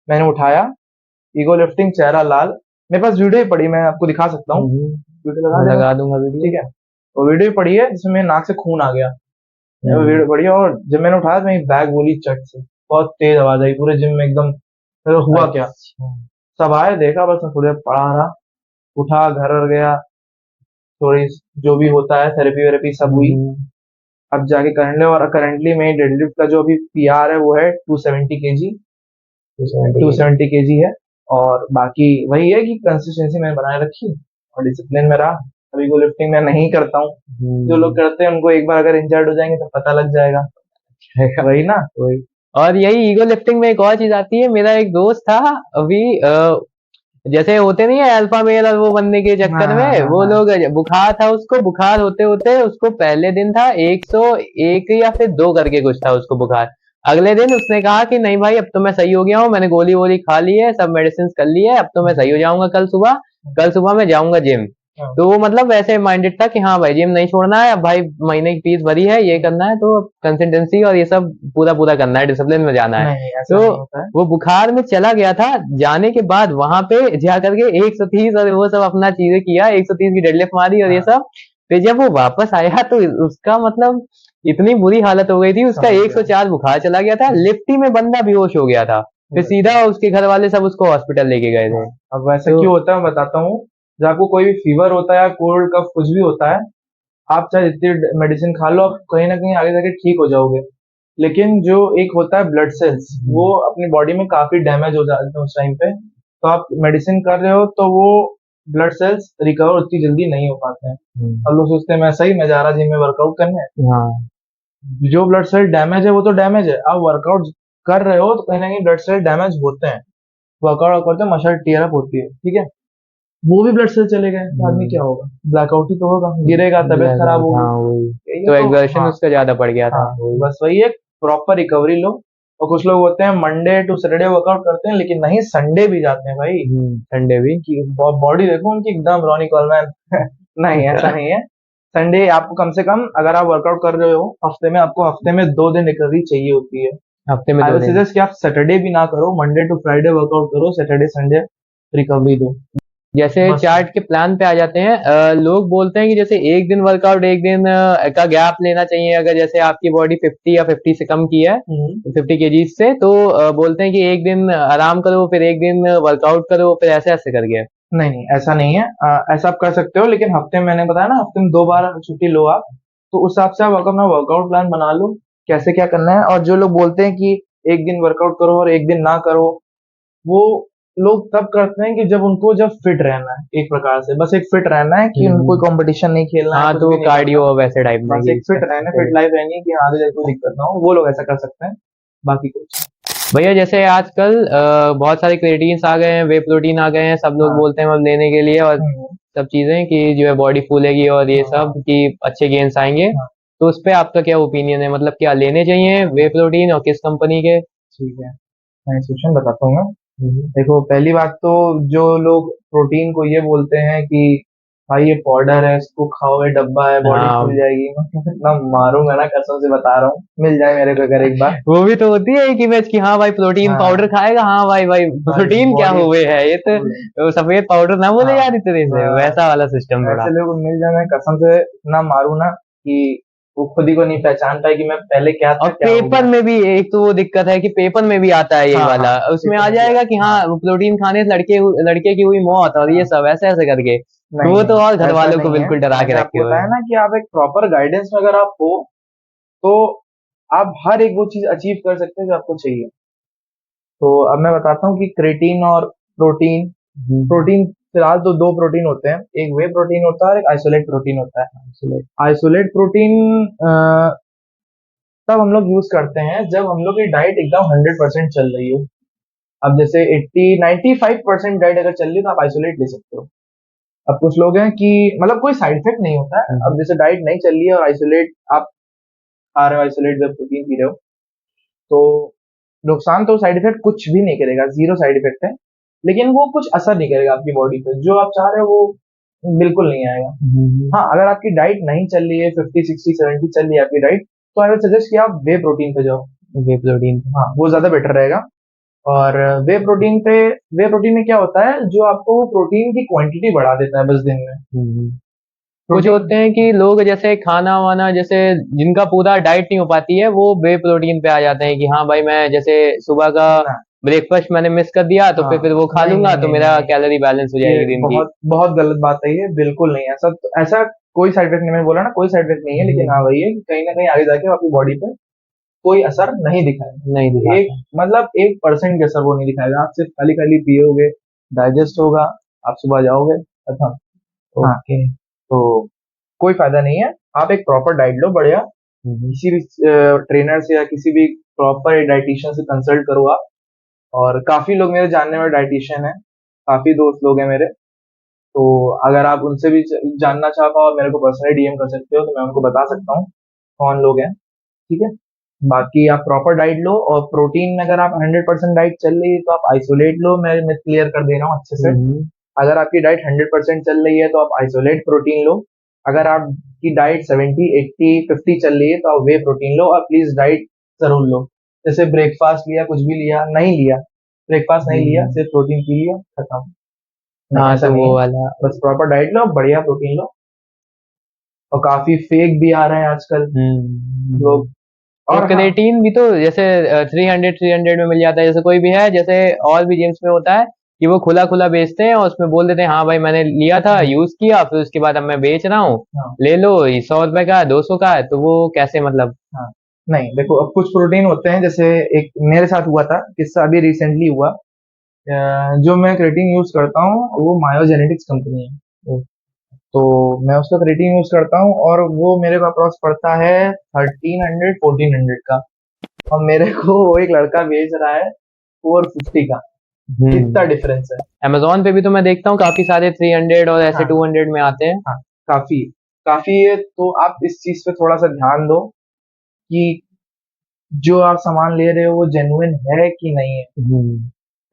मैंने उठाया। ईगो लिफ्टिंग, चेहरा लाल, मेरे पास वीडियो ही पड़ी, मैं आपको दिखा सकता हूँ, वीडियो लगा देना, लगा दूंगा वीडियो। ठीक है। वो वीडियो ही पड़ी है जिसमें मेरे नाक से खून आ गया, वो हम्म, वीडियो पड़ी है। और जब मैंने उठाया तो मेरी बैग बोली चट से, बहुत तेज आवाज आई पूरे जिम में एकदम। फिर हुआ क्या, अच्छा। सब आए, देखा, बस मैं थोड़ी देर पड़ा रहा, उठा, घर और गया, थोड़ी जो भी होता है थेरेपी वेरेपी सब हुई। हम्म, अब जाके करंटली मेरी डेडलिफ्ट का जो अभी पीआर है वो है 270 केजी, 270 केजी है। और बाकी वही है कि कंसिस्टेंसी मैंने बनाए रखी और डिसिप्लिन में रहा। अभी को लिफ्टिंग मैं नहीं करता हूँ, जो लोग करते हैं उनको एक बार अगर इंजर्ड हो जाएंगे तो पता लग जाएगा, वही ना। वही। और यही ईगो लिफ्टिंग में एक और चीज आती है, मेरा एक दोस्त था अभी, जैसे होते नहीं है अल्फा मेल और वो बनने के हाँ, चक्कर हाँ, में, हाँ, वो हाँ, लोग, बुखार था उसको, बुखार होते होते उसको पहले दिन था 101 या फिर 2 करके कुछ था उसको बुखार। अगले दिन उसने कहा कि नहीं भाई अब तो मैं सही हो गया हूँ, मैंने गोली वोली खा ली है, सब मेडिसिन कर ली है, अब तो मैं सही हो जाऊंगा कल सुबह मैं जाऊंगा जिम। हाँ, तो वो मतलब वैसे माइंडेड था कि हाँ भाई जिम नहीं छोड़ना है, अब भाई महीने की फीस भरी है, ये करना है, तो कंसिस्टेंसी और ये सब पूरा पूरा करना है, डिसिप्लिन में जाना है। नहीं ऐसा तो नहीं होता है। वो बुखार में चला गया था, जाने के बाद वहां पे जा करके 130 और वो सब अपना चीजें किया, 130 की डेडलिफ्ट मारी और ये हाँ, सब। फिर जब वो वापस आया तो उसका मतलब इतनी बुरी हालत हो गई थी, उसका समझ गया। 104 बुखार चला गया था, लिफ्ट ही में बंदा बेहोश हो गया था। फिर सीधा उसके घर वाले सब उसको हॉस्पिटल लेके गए थे। हाँ, अब वैसा तो क्यों होता है मैं बताता हूँ। जब आपको कोई भी फीवर होता है या कोल्ड कफ कुछ भी होता है, आप चाहे जितनी मेडिसिन खा लो, आप कहीं ना कहीं आगे जाके ठीक हो जाओगे। लेकिन जो एक होता है ब्लड सेल्स, वो अपनी बॉडी में काफी डैमेज हो जाते हैं उस टाइम पे। तो आप मेडिसिन कर रहे हो तो वो ब्लड सेल्स रिकवर उतनी जल्दी नहीं हो पाते हैं। अब लोग सोचते हैं मैं सही, मैं जा रहा जिम में वर्कआउट करने, हाँ, जो ब्लड सेल डैमेज है वो तो डैमेज है, आप वर्कआउट कर रहे हो तो कहीं ना कहीं ब्लड सेल डैमेज होते हैं, वर्कआउट करते हैं, मसल टीयर अप होती है, ठीक है। वो भी ब्लड सेल चले गए तो आदमी क्या होगा, ब्लैकआउट ही तो होगा, गिरेगा, तबीयत खराब होगी। हाँ वही। यही है तो तो। एग्जर्शन हाँ, उसका ज्यादा पड़ गया था हाँ, वही। बस वही है, प्रॉपर रिकवरी लो। और कुछ लोग होते हैं मंडे टू सैटरडे वर्कआउट करते हैं, लेकिन नहीं, संडे भी जाते हैं भाई, संडे भी। कि बॉडी देखो उनकी एकदम रॉनी कॉलमैन नहीं, ऐसा नहीं है। संडे आपको कम से कम, अगर आप वर्कआउट कर रहे हो हफ्ते में, आपको हफ्ते में 2 दिन रिकवरी चाहिए होती है। हफ्ते में आई 2 विल दिन। सजेस्ट कि आप सैटरडे भी ना करो, मंडे टू फ्राइडे वर्कआउट करो, सैटरडे संडे रिकवरी दो, जैसे बस। चार्ट के प्लान पे आ जाते हैं, लोग बोलते हैं कि जैसे एक दिन वर्कआउट, एक दिन का गैप लेना चाहिए, अगर जैसे आपकी बॉडी 50 या 50 से कम की है, हम्म, 50 केजी से, तो बोलते हैं कि एक दिन आराम करो, फिर एक दिन वर्कआउट करो, फिर ऐसे ऐसे करके। नहीं नहीं, ऐसा नहीं है। ऐसा आप कर सकते हो, लेकिन हफ्ते में, मैंने बताया ना, हफ्ते में 2 बार छुट्टी लो आप, तो उस हिसाब से आप अपना वर्कआउट प्लान बना लो, कैसे क्या करना है। और जो लोग बोलते हैं कि एक दिन वर्कआउट करो और एक दिन ना करो, वो लोग तब करते हैं कि जब फिट रहना है, एक प्रकार से बस एक फिट रहना है कि उनको कोई कंपटीशन नहीं खेलना है, हाँ, कुछ तो भी नहीं कार्डियो करना, वैसे टाइप में बस कि एक फिट रहना है, फिट लाइफ रहनी है कि आगे जाके कोई दिक्कत ना हो, वो लोग ऐसा कर सकते हैं, बाकी कुछ भैया जैसे आजकल बहुत सारे क्रिएटिन्स आ गए हैं, वे प्रोटीन आ गए हैं, सब लोग हाँ, बोलते हैं मतलब लेने के लिए, और हम्म, सब चीजें कि जो है बॉडी फूलेगी और ये हाँ, सब कि अच्छे गेन्स आएंगे। हाँ, तो उस पे आपका क्या ओपिनियन है, मतलब क्या लेने चाहिए वे प्रोटीन और किस कंपनी के? ठीक है, मैं सोल्यूशन बताता हूँ मैं। देखो, पहली बात तो जो लोग प्रोटीन को ये बोलते हैं कि भाई ये पाउडर है, इसको खाओ, ये डब्बा है, बॉडी हाँ, फूल जाएगी, मैं कितना मारूंगा ना, कसम से बता रहा हूँ, मिल जाए मेरे को अगर एक बार। वो भी तो होती है एक इमेज की, हाँ भाई प्रोटीन हाँ पाउडर खाएगा, हाँ भाई भाई भाई प्रोटीन क्या बॉडी हुए है, ये तो फूल। वो सफेद पाउडर ना बोले हाँ यार इस तरह से, बस, वैसा वाला सिस्टम थोड़ा। ऐसे लोगों को मिल जाए, मैं कसम से इतना मारू ना कि वो खुद ही को नहीं पहचान पाए कि मैं पहले क्या और था, क्या हो पेपर गया। में भी एक तो वो दिक्कत है कि पेपर में भी आता है ये हाँ हाँ, वाला, उसमें पेपर आ में भी जाएगा कि आता है, हाँ हाँ प्रोटीन खाने से लड़के की हुई मौत और ये हाँ। सब ऐसे ऐसे करके, तो नहीं वो तो और नहीं, घर ऐसा वालों को नहीं है। बिल्कुल डरा मैंने के रखे आपको हुए बताया हैं। ना कि आप एक प्रॉपर गाइडेंस में अगर आप हो तो आप हर एक वो चीज अचीव कर सकते हैं जो आपको चाहिए। तो अब मैं बताता हूँ कि क्रेटीन और प्रोटीन। हम्म, प्रोटीन फिलहाल तो दो प्रोटीन होते हैं, एक वे प्रोटीन होता है और एक आइसोलेट प्रोटीन होता है। absolute। आइसोलेट प्रोटीन तब हम लोग यूज करते हैं जब हम लोग की डाइट एकदम 100% चल रही हो। अब जैसे 95% डाइट अगर चल रही है तो आप आइसोलेट ले सकते हो। अब कुछ लोग हैं कि मतलब कोई साइड इफेक्ट नहीं होता है, अब जैसे डाइट नहीं चल रही है और आइसोलेट आप खा रहे हो, आइसोलेट जब प्रोटीन पी रहे हो, तो नुकसान तो साइड इफेक्ट कुछ भी नहीं करेगा, जीरो साइड इफेक्ट है, लेकिन वो कुछ असर नहीं करेगा आपकी बॉडी पे, जो आप चाह रहे हो वो बिल्कुल नहीं आएगा। हाँ, अगर आपकी डाइट नहीं चल रही है, 50 60 70 चल रही है आपकी डाइट, तो आई वुड सजेस्ट कि आप वे प्रोटीन पे जाओ। वे प्रोटीन। हाँ, वो ज्यादा बेटर रहेगा। और वे प्रोटीन पे, वे प्रोटीन में क्या होता है, जो आपको प्रोटीन की क्वांटिटी बढ़ा देता है बस दिन में। कुछ प्रोटीन, होते हैं कि लोग जैसे खाना वाना जैसे जिनका पूरा डाइट नहीं हो पाती है वो वे प्रोटीन पे आ जाते हैं कि हाँ भाई मैं जैसे सुबह का ना, ब्रेकफास्ट मैंने मिस कर दिया तो हाँ, फिर वो खा नहीं लूंगा नहीं तो नहीं नहीं मेरा नहीं, कैलोरी बैलेंस हो ये जाएगी दिन की। बहुत बहुत गलत बात है, ये बिल्कुल नहीं है ऐसा। ऐसा कोई साइड इफेक्ट नहीं, मैंने बोला ना कोई साइड इफेक्ट नहीं है, लेकिन हाँ वही है कि कहीं ना कहीं आगे जाके आपकी बॉडी पे कोई असर नहीं दिखाएगा। नहीं एक दिखाता। मतलब 1% का असर वो नहीं दिखाएगा, आप सिर्फ खाली खाली पियोगे, डाइजेस्ट होगा, आप सुबह जाओगे, खत्म। हाँ, ओके। तो कोई फायदा नहीं है। आप एक प्रॉपर डाइट लो बढ़िया, किसी भी ट्रेनर से या किसी भी प्रॉपर डाइटिशियन से कंसल्ट करो आप। और काफी लोग मेरे जानने में डाइटिशियन है, काफी दोस्त लोग हैं मेरे, तो अगर आप उनसे भी जानना चाह पाओ और मेरे को पर्सनली डीएम कर सकते हो, तो मैं उनको बता सकता हूँ कौन लोग हैं। ठीक है, बाकी आप प्रॉपर डाइट लो, और प्रोटीन में अगर आप 100% डाइट चल रही है तो आप आइसोलेट लो, मैं क्लियर कर दे रहा हूँ अच्छे से। अगर आपकी डाइट 100% चल रही है तो आप आइसोलेट प्रोटीन लो। अगर आपकी डाइट 70 80 50 चल रही है तो आप वे प्रोटीन लो, और प्लीज डाइट जरूर लो। जैसे ब्रेकफास्ट लिया, कुछ भी लिया, नहीं लिया, ब्रेकफास्ट नहीं लिया, सिर्फ प्रोटीन पी लिया, खत्म। नहीं, हाँ ऐसा तो नहीं वो है। वाला। बस प्रॉपर डाइट लो, बढ़िया प्रोटीन लो। और काफी फेक भी आ रहे हैं आजकल लोग। और और हाँ, क्रेटीन भी तो जैसे 300 में मिल जाता है, जैसे कोई भी है जैसे और भी जिम्स में होता है कि वो खुला खुला बेचते हैं और उसमें बोल देते हैं हाँ भाई मैंने लिया था यूज किया फिर उसके बाद अब मैं बेच रहा हूँ, हाँ ले लो ये 100 रुपए का है 200 का है, तो वो कैसे मतलब। हाँ, नहीं देखो, अब कुछ प्रोटीन होते हैं, जैसे एक मेरे साथ हुआ था किस्सा, अभी रिसेंटली हुआ। जो मैं क्रेटीन यूज करता हूँ वो मायोजेनेटिक्स कंपनी है, तो मैं उसका क्रेटीन यूज करता हूँ, और वो मेरे को अप्रोक्स पड़ता है 1300 1400 का, और मेरे को वो एक लड़का बेच रहा है 450 का। इतना डिफरेंस है। अमेजोन पे भी तो मैं देखता हूँ काफी सारे 300 और ऐसे हाँ 200 में आते हैं। हाँ, काफी काफी है, तो आप इस चीज पे थोड़ा सा ध्यान दो कि जो आप सामान ले रहे हो वो जेन्युइन है कि नहीं है।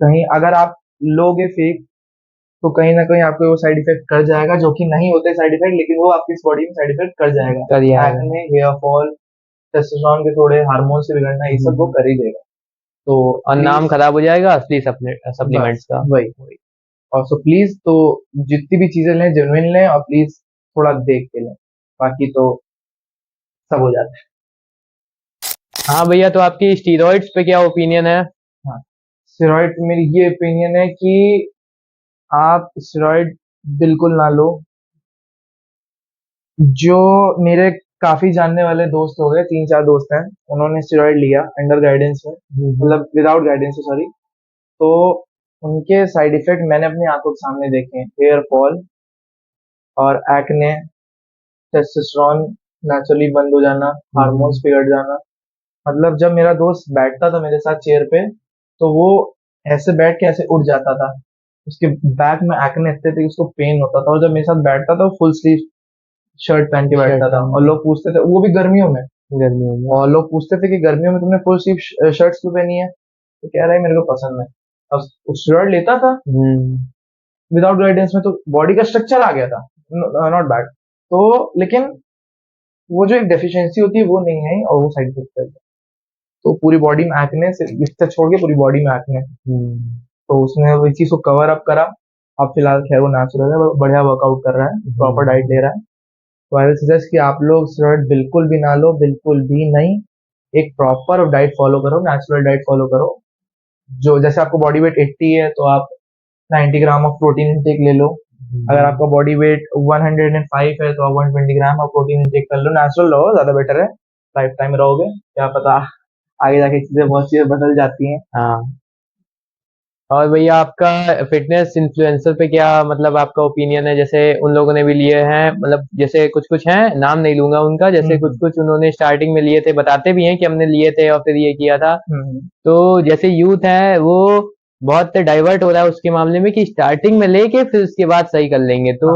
कहीं अगर आप लोगे फेक, तो कहीं ना कहीं आपको वो साइड इफेक्ट कर जाएगा, जो कि नहीं होते साइड इफेक्ट, लेकिन वो आपकी बॉडी में साइड इफेक्ट कर जाएगा। कर दिया है। एक्ने, हेयर फॉल, टेस्टोस्टेरोन के थोड़े हार्मोन से बिगड़ना, ये सब वो कर ही देगा। तो और नाम प्लीज, खराब हो जाएगा असली बस सप्लीमेंट्स का। वही वही। और सो प्लीज, तो जितनी भी चीजें लें जेन्युइन लें, और प्लीज थोड़ा देख के लें, बाकी तो सब हो जाता हाँ भैया, तो आपकी स्टीरॉइड्स पे क्या ओपिनियन है। है। हाँ, स्टेरॉइड, मेरी ये ओपिनियन है कि आप स्टेरॉइड बिल्कुल ना लो। जो मेरे काफी जानने वाले दोस्त हो गए, 3 4 दोस्त हैं, उन्होंने स्टेरॉइड लिया अंडर गाइडेंस में, मतलब विदाउट गाइडेंस, सॉरी, तो उनके साइड इफेक्ट मैंने अपनी आंखों के सामने देखे हैं, हेयर फॉल और एक्ने, टेस्टोस्टेरोन नेचुरली बंद हो जाना, हार्मोन्स बिगड़ जाना। मतलब जब मेरा दोस्त बैठता था मेरे साथ चेयर पे, तो वो ऐसे बैठ के ऐसे उठ जाता था, उसके बैक में एक्ने इतने थे कि उसको पेन होता था, और जब मेरे साथ बैठता था वो फुल स्लीव शर्ट पहन के बैठता था, और लोग पूछते थे, वो भी गर्मियों में, गर्मियों में। और लोग पूछते थे कि गर्मियों में तुमने फुल स्लीव शर्ट्स क्यों पहनी है, तो कह रहा है मेरे को पसंद है। अब स्टेरॉइड लेता था विदाउट गाइडेंस में, तो बॉडी का स्ट्रक्चर आ गया था, नॉट बैड। तो लेकिन वो जो एक डेफिशिएंसी होती है वो नहीं है, और वो साइड इफेक्ट करता है। तो पूरी बॉडी में एक्ने से, इससे छोड़ के पूरी बॉडी में एक्ने। तो उसने वो इस चीज को कवर अप करा। अब फिलहाल खैर वो नेचुरल है, वो बढ़िया वर्कआउट कर रहा है, प्रॉपर डाइट ले रहा है। तो आई विल सजेस्ट कि आप लोग स्टेरॉइड बिल्कुल भी ना लो, बिल्कुल भी नहीं। एक प्रॉपर डाइट फॉलो करो, नेचुरल डाइट फॉलो करो। जो जैसे आपको बॉडी वेट 80 है तो आप 90 ग्राम ऑफ प्रोटीन इंटेक ले लो। अगर आपका बॉडी वेट 105 है तो आप 120 ग्राम ऑफ प्रोटीन इंटेक कर लो। नेचुरल रहो, ज्यादा बेटर है। लाइफ टाइम रहोगे, क्या पता आगे जाके चीजें, बहुत चीजें बदल जाती हैं। हाँ। और भैया आपका फिटनेस इन्फ्लुएंसर पे क्या मतलब आपका ओपिनियन है? जैसे उन लोगों ने भी लिए हैं, मतलब जैसे कुछ कुछ हैं, नाम नहीं लूंगा उनका, जैसे कुछ कुछ उन्होंने स्टार्टिंग में लिए थे, बताते भी हैं कि हमने लिए थे और फिर ये किया था। तो जैसे यूथ है वो बहुत डाइवर्ट हो रहा है उसके मामले में कि स्टार्टिंग में लेके फिर उसके बाद सही कर लेंगे। तो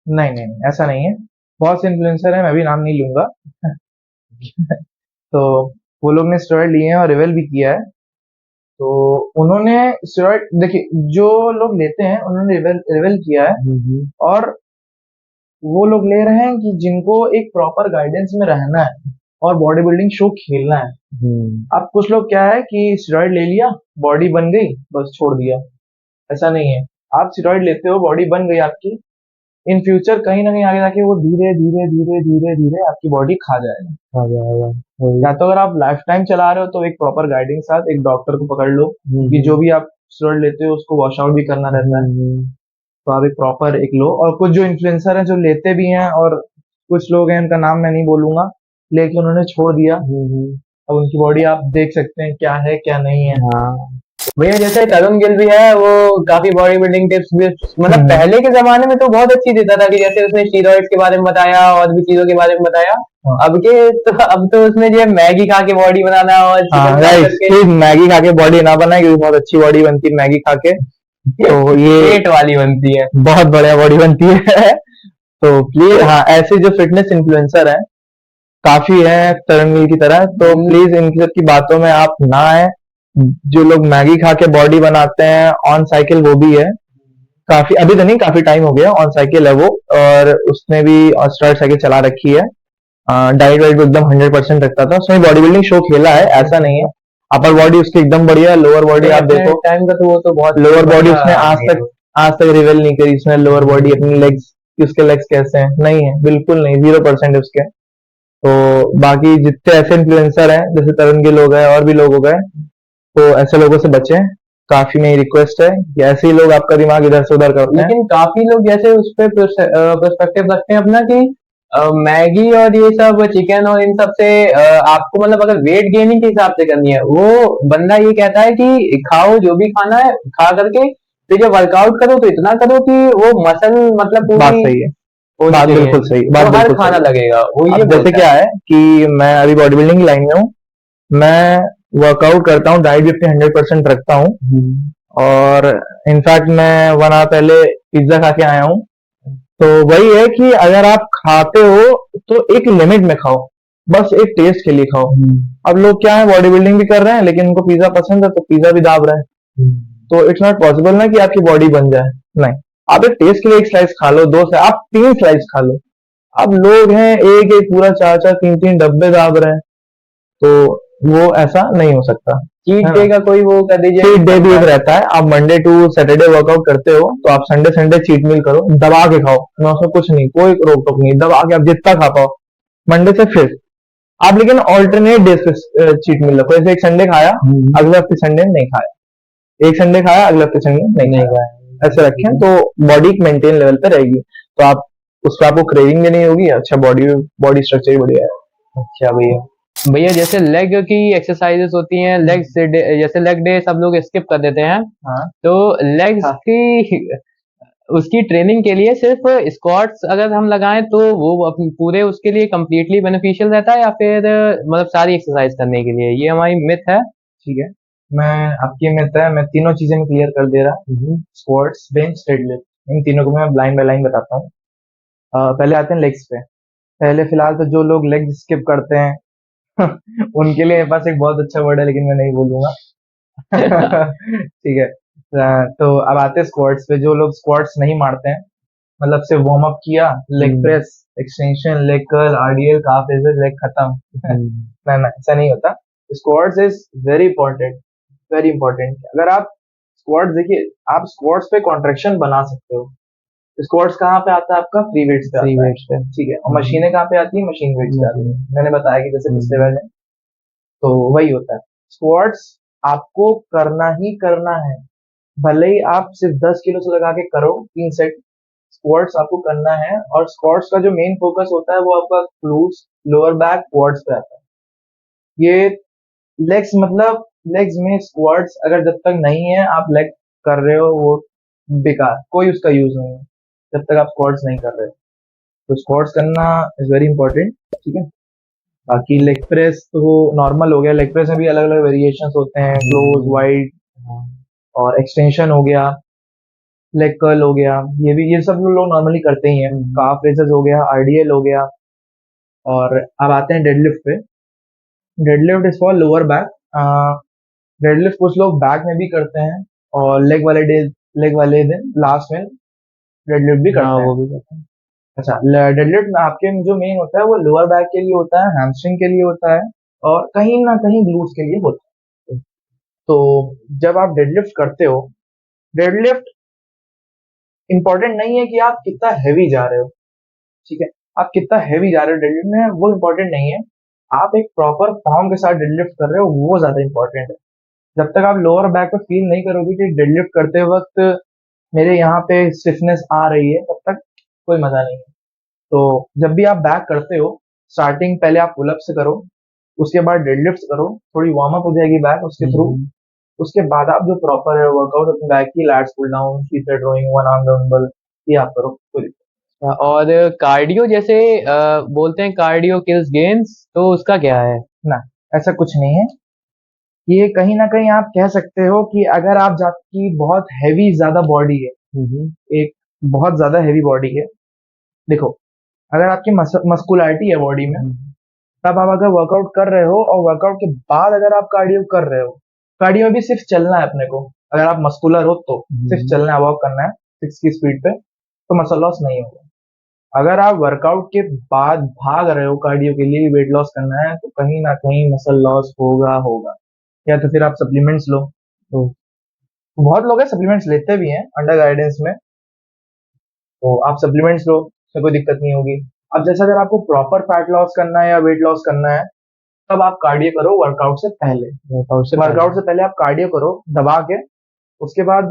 नहीं नहीं नहीं, ऐसा नहीं है। बहुत से इन्फ्लुएंसर है, मैं भी नाम नहीं लूंगा। तो वो लोग ने स्टेरॉइड लिए हैं और रिवेल भी किया है। तो उन्होंने स्टेरॉइड, देखिए जो लोग लेते हैं उन्होंने रिवेल किया है, और वो लोग ले रहे हैं कि जिनको एक प्रॉपर गाइडेंस में रहना है और बॉडी बिल्डिंग शो खेलना है। अब कुछ लोग क्या है कि स्टेरॉइड ले लिया, बॉडी बन गई, बस छोड़ दिया। ऐसा नहीं है। आप स्टेरॉइड लेते हो, बॉडी बन गई आपकी, इन फ्यूचर कहीं ना कहीं आगे जाके वो धीरे धीरे धीरे धीरे धीरे आपकी बॉडी खा जाएगा। या तो अगर आप लाइफ टाइम चला रहे हो तो एक प्रॉपर गाइडिंग के साथ एक डॉक्टर को पकड़ लो कि जो भी आप स्टेरॉइड लेते हो उसको वॉश आउट भी करना रहता है। तो आप एक प्रॉपर एक लो। और कुछ जो इन्फ्लुएंसर हैं जो लेते भी हैं, और कुछ लोग हैं उनका नाम मैं नहीं बोलूंगा, लेकिन उन्होंने छोड़ दिया। अब उनकी बॉडी आप देख सकते हैं क्या है क्या नहीं है। हाँ भैया, जैसे तरुण गिल भी है, वो काफी बॉडी बिल्डिंग टिप्स भी, मतलब पहले के जमाने में तो बहुत अच्छी देता था कि जैसे उसने स्टीरॉइड्स के बारे में बताया और भी चीजों के बारे में बताया। अब तो उसने जो है मैगी खा के बॉडी बनाना और चिकन खा करके, मैगी खा के बॉडी ना बनाए, क्योंकि बहुत अच्छी बॉडी बनती है मैगी खा के। तो ये पेट वाली बनती है, बहुत बढ़िया बॉडी बनती है। तो प्लीज, हाँ, ऐसे जो फिटनेस इन्फ्लुएंसर हैं काफी है तरुण गिल की तरह, तो प्लीज इनकी सबकी बातों में आप ना आए। जो लोग मैगी खा के बॉडी बनाते हैं, ऑन साइकिल वो भी है, काफी अभी तो नहीं, काफी टाइम हो गया, ऑन साइकिल है वो, और उसने भी स्टार्ट साइकिल चला रखी है। डाइट वाइट एकदम 100% रखता था, उसने बॉडी बिल्डिंग शो खेला है, ऐसा नहीं है। अपर बॉडी उसकी एकदम बढ़िया है, लोअर बॉडी आप देखो, टाइम का तो वो तो बहुत लोअर बॉडी उसने आज तक रिवेल नहीं करी उसने। लोअर बॉडी अपनी लेग्स, उसके लेग्स कैसे हैं? नहीं है, बिल्कुल नहीं, 0% उसके। तो बाकी जितने ऐसे इन्फ्लुएंसर हैं जैसे तरुण गिल हो गए और भी लोग हो गए, तो ऐसे लोगों से बचें। काफी मेरी रिक्वेस्ट है कि ऐसे ही लोग आपका दिमाग इधर से उधर करते हैं। लेकिन काफी लोग जैसे उस पे पर्सपेक्टिव रखते हैं अपना कि मैगी और ये सब चिकन और इन सब से आपको मतलब अगर वेट गेनिंग के हिसाब से करनी है, वो बंदा ये कहता है कि खाओ जो भी खाना है, खा करके फिर जब वर्कआउट करो तो इतना करो कि वो मसल मतलब बात पूरी सही है, होनी बात चाहिए, बिल्कुल सही, तो बात हर बिल्कुल खाना सही। लगेगा वो, ये अब जैसे बोलता क्या है। है कि मैं अभी बॉडी बिल्डिंग की लाइन में हूँ, मैं वर्कआउट करता हूँ, डाइट भी अपनी 100% रखता हूँ, और इनफैक्ट मैं 1 आवर पहले पिज्जा खा के आया हूँ। तो वही है कि अगर आप खाते हो तो एक लिमिट में खाओ, बस एक टेस्ट के लिए खाओ। अब लोग क्या है, बॉडी बिल्डिंग भी कर रहे हैं लेकिन उनको पिज्जा पसंद है तो पिज्जा भी दाब रहे हैं। तो इट्स नॉट पॉसिबल ना कि आपकी बॉडी बन जाए, नहीं। आप एक टेस्ट के लिए एक स्लाइस खा लो, 2 से आप 3 स्लाइस खा लो। अब लोग हैं एक एक पूरा 4-4 3-3 डब्बे दाब रहे हैं, तो वो ऐसा नहीं हो सकता। चीट डे का कोई वो कर दीजिए, चीट डे भी एक रहता है, आप मंडे टू सैटरडे वर्कआउट करते हो तो आप संडे संडे चीट मील करो, दबा के खाओ, मैं उसमें कुछ नहीं, कोई रोक टोक नहीं, दबा के आप जितना खा पाओ मंडे से फिर आप। लेकिन ऑल्टरनेट डेज पे चीट मील रखो, जैसे एक संडे खाया अगले हफ्ते संडे नहीं खाया, एक संडे खाया अगले हफ्ते संडे नहीं खाया, ऐसे रखें तो बॉडी एक मेंटेन लेवल पे रहेगी, तो आप उस पर आपको क्रेविंग भी नहीं होगी। अच्छा, बॉडी स्ट्रक्चर भी बढ़िया है। अच्छा भैया, भैया जैसे लेग की एक्सरसाइजेस होती हैं, लेग्स जैसे लेग डे सब लोग स्किप कर देते हैं, हाँ, तो लेग्स की उसकी ट्रेनिंग के लिए सिर्फ स्क्वाट्स अगर हम लगाएं तो वो पूरे उसके लिए कंप्लीटली बेनिफिशियल रहता है, या फिर मतलब सारी एक्सरसाइज करने के लिए? ये हमारी मिथ है। ठीक है, मैं आपकी मिथ है, मैं तीनों चीजें में क्लियर कर दे रहा। स्क्वाट्स, बेंच, डेडलिफ्ट, इन तीनों को मैं लाइन बाय लाइन बताता हूँ। पहले आते हैं लेग्स पे। पहले फिलहाल तो जो लोग लेग स्किप करते हैं उनके लिए मेरे पास एक बहुत अच्छा वर्ड है, लेकिन मैं नहीं बोलूंगा। ठीक है। तो अब आते हैं स्क्वाट्स पे। जो लोग स्क्वाट्स नहीं मारते हैं, मतलब सिर्फ वार्म अप किया, leg press, extension, leg curl, RDL, calf raiser, leg खत्म। ना ना, ऐसा नहीं होता। Squats is very important, very important. अगर आप स्क्वाट्स देखिए, आप स्क्वाट्स पे कॉन्ट्रेक्शन बना सकते हो। स्क्वाट्स कहाँ पे आता है आपका? फ्री वेट्स पे फ्री आता है, वेट्स पे। ठीक है। और मशीनें कहाँ पे आती है? मशीन वेट्स पे आती है। मैंने बताया कि जैसे पिछले हम्म, वाले, तो वही होता है। स्क्वाट्स आपको करना ही करना है, भले ही आप सिर्फ 10 किलो से लगा के करो 3 सेट, स्क्वाट्स आपको करना है। और स्क्वाट्स का जो मेन फोकस होता है वो आपका ग्लूट्स, लोअर बैक, क्वाड्स पे आता है। ये लेग्स, मतलब लेग्स में स्क्वाट्स अगर जब तक नहीं है आप लेग कर रहे हो, वो बेकार, कोई उसका यूज नहीं है जब तक आप स्क्वाट्स नहीं कर रहे हो। तो स्क्वाट्स करना इज वेरी इंपॉर्टेंट, ठीक है। बाकी लेग प्रेस तो वो नॉर्मल हो गया। लेग प्रेस में भी अलग अलग वेरिएशंस होते हैं, क्लोज, वाइड, और एक्सटेंशन हो गया, लेग कर्ल हो गया, ये भी, ये सब लोग नॉर्मली करते ही हैं। काफ रेजेस हो गया, आरडीएल हो गया। और अब आते हैं डेडलिफ्ट पे। Deadlift is for lower back. Deadlift कुछ लोग बैक में भी करते हैं, और लेग वाले दिन लास्ट में डेडलिफ्ट भी हाँ करते हैं। वो भी करते हैं। अच्छा, डेडलिफ्ट में आपके जो मेन होता है वो लोअर बैक के लिए होता है, हैमस्ट्रिंग के लिए होता है, और कहीं ना कहीं ग्लूट्स के लिए होता है। तो जब आप डेडलिफ्ट करते हो, डेडलिफ्ट इंपॉर्टेंट नहीं है कि आप कितना हैवी जा रहे हो, ठीक है। आप कितना हैवी जा रहे हो डेडलिफ्ट में वो इंपॉर्टेंट नहीं है। आप एक प्रॉपर फॉर्म के साथ डेडलिफ्ट कर रहे हो, वो ज्यादा इंपॉर्टेंट है। जब तक आप लोअर बैक पे फील नहीं करोगे कि डेडलिफ्ट करते वक्त मेरे यहाँ पे स्टिफनेस आ रही है, तब तक कोई मजा नहीं है। तो जब भी आप बैक करते हो, स्टार्टिंग पहले आप पुलअप से करो, उसके बाद डेडलिफ्ट करो, थोड़ी वार्म अप हो जाएगी बैक उसके थ्रू। उसके बाद आप जो प्रॉपर है वर्कआउट अपने बैक की, lats pull down, seat rowing, one arm dumbbell, ये आप करो, कोई दिक्कत और कार्डियो जैसे बोलते हैं कार्डियो किल्स गेम्स, तो उसका क्या है? ना, ऐसा कुछ नहीं है। ये कहीं ना कहीं आप कह सकते हो कि अगर आप आपकी बहुत हैवी ज्यादा बॉडी है, एक बहुत ज्यादा हैवी बॉडी है, देखो, अगर आपकी मस्कुलरिटी है बॉडी में, तब आप अगर वर्कआउट कर रहे हो और वर्कआउट के बाद अगर आप कार्डियो कर रहे हो, कार्डियो में भी सिर्फ चलना है अपने को। अगर आप मस्कुलर हो तो सिर्फ चलना है, वॉक करना है 6 की स्पीड पे, तो मसल लॉस नहीं होगा। अगर आप वर्कआउट के बाद भाग रहे हो कार्डियो के लिए, वेट लॉस करना है, तो कहीं ना कहीं मसल लॉस होगा। या तो फिर आप सप्लीमेंट्स लो। तो बहुत लोग हैं सप्लीमेंट्स लेते भी हैं अंडर गाइडेंस में, तो आप सप्लीमेंट्स लो, उसमें कोई दिक्कत नहीं होगी। अब जैसे अगर आपको प्रॉपर फैट लॉस करना है या वेट लॉस करना है, तब आप कार्डियो करो वर्कआउट से पहले। वर्कआउट से पहले आप कार्डियो करो दबा के, उसके बाद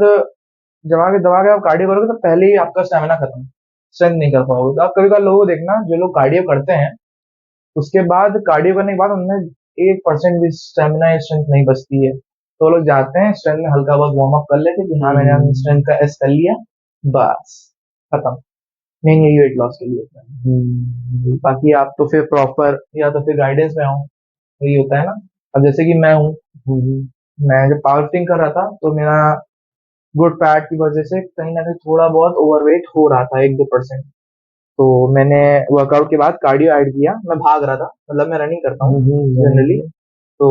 दबा के आप कार्डियो करोगे तो पहले ही आपका स्टेमिना खत्म, स्ट्रेंथ नहीं कर पाओगे। तो आप कभी कभार लोगों को देखना, जो लोग कार्डियो करते हैं, उसके बाद कार्डियो करने के बाद उनमें 1% भी स्टेमिना या स्ट्रेंथ नहीं बचती है, तो वो लोग जाते हैं स्ट्रेंथ में हल्का बहुत वार्म अप कर लेते हैं कि हाँ मैंने स्ट्रेंथ का एस कर लिया, बस खत्म। नहीं, यही वेट लॉस के लिए होता है। बाकी आप तो फिर प्रॉपर या तो फिर गाइडेंस में हो, वही होता है ना। अब जैसे कि मैं हूँ, मैं जब पावर लिफ्टिंग कर रहा था तो मेरा गुड फैट की वजह से कहीं ना कहीं थोड़ा बहुत ओवरवेट हो रहा था, 1-2%। तो मैंने वर्कआउट के बाद कार्डियो ऐड किया। मैं भाग रहा था, मतलब मैं रनिंग करता हूँ जनरली, तो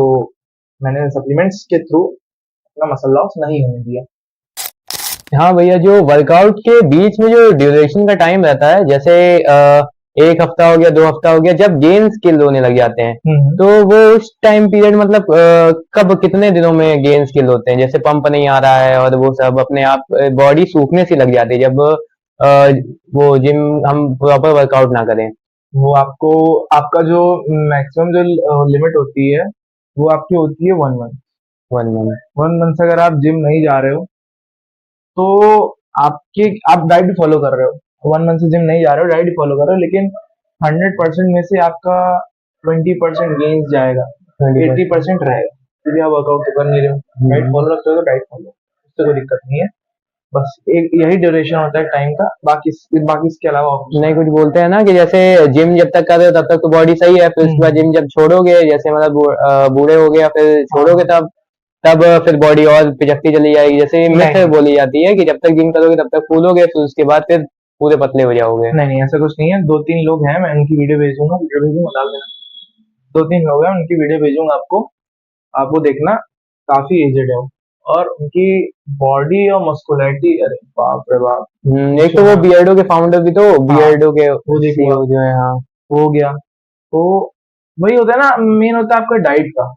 मैंने सप्लीमेंट्स के थ्रू अपना मसल लॉस नहीं होने दिया। हाँ भैया, जो वर्कआउट के बीच में जो ड्यूरेशन का टाइम रहता है, जैसे एक हफ्ता हो गया, 2 हफ्ता हो गया, जब गेन स्किल होने लग जाते हैं, तो वो उस टाइम पीरियड मतलब कब कितने दिनों में गेन स्किल होते हैं? जैसे पंप नहीं आ रहा है और वो सब अपने आप बॉडी सूखने सी लग जाती है जब वो जिम हम प्रॉपर वर्कआउट ना करें। वो आपको, आपका जो मैक्सिमम जो लिमिट होती है, वो आपकी होती है 1 मंथ। 1 मंथ। 1 मंथ से अगर आप जिम नहीं जा रहे हो, तो आपके, आप डाइट भी फॉलो कर रहे हो, 1 मंथ से जिम नहीं जा रहे हो, डाइट भी फॉलो कर रहे हो, लेकिन 100% में से आपका 20% गेन्स जाएगा, 80% रहेगा, क्योंकि आप वर्कआउट तो कर नहीं रहे हो। डाइट फॉलो रखते हो तो डाइट फॉलो, उससे कोई दिक्कत नहीं है। बस एक यही ड्यूरेशन होता है टाइम का, बाकी इसके अलावा और कुछ नहीं, कुछ बोलते हैं ना कि जैसे जिम जब तक कर रहे हो तब तक तो बॉडी सही है, फिर उसके बाद जिम जब छोड़ोगे, जैसे मतलब बूढ़े हो गया फिर छोड़ोगे, तब तब फिर बॉडी और पिचकती चली जाएगी। जैसे मिथ नहीं बोली जाती है कि जब तक जिम करोगे तब तक फूलोगे, फिर उसके बाद फिर पूरे पतले हो जाओगे। नहीं नहीं, ऐसा कुछ नहीं है। 2-3 लोग हैं, मैं उनकी वीडियो भेजूंगा, डाल देना। 2-3 लोग हैं, उनकी वीडियो भेजूंगा आपको, आप वो देखना, काफी एजेड है वो। और उनकी बॉडी और मस्कुलैरिटी, अरे बाप रे बाप। एक तो वो बियर्डो के फाउंडर भी तो बियर्डो के वो देखो CEO जो है। हाँ, हो गया। तो वही होता है ना, मेन होता है आपका डाइट का।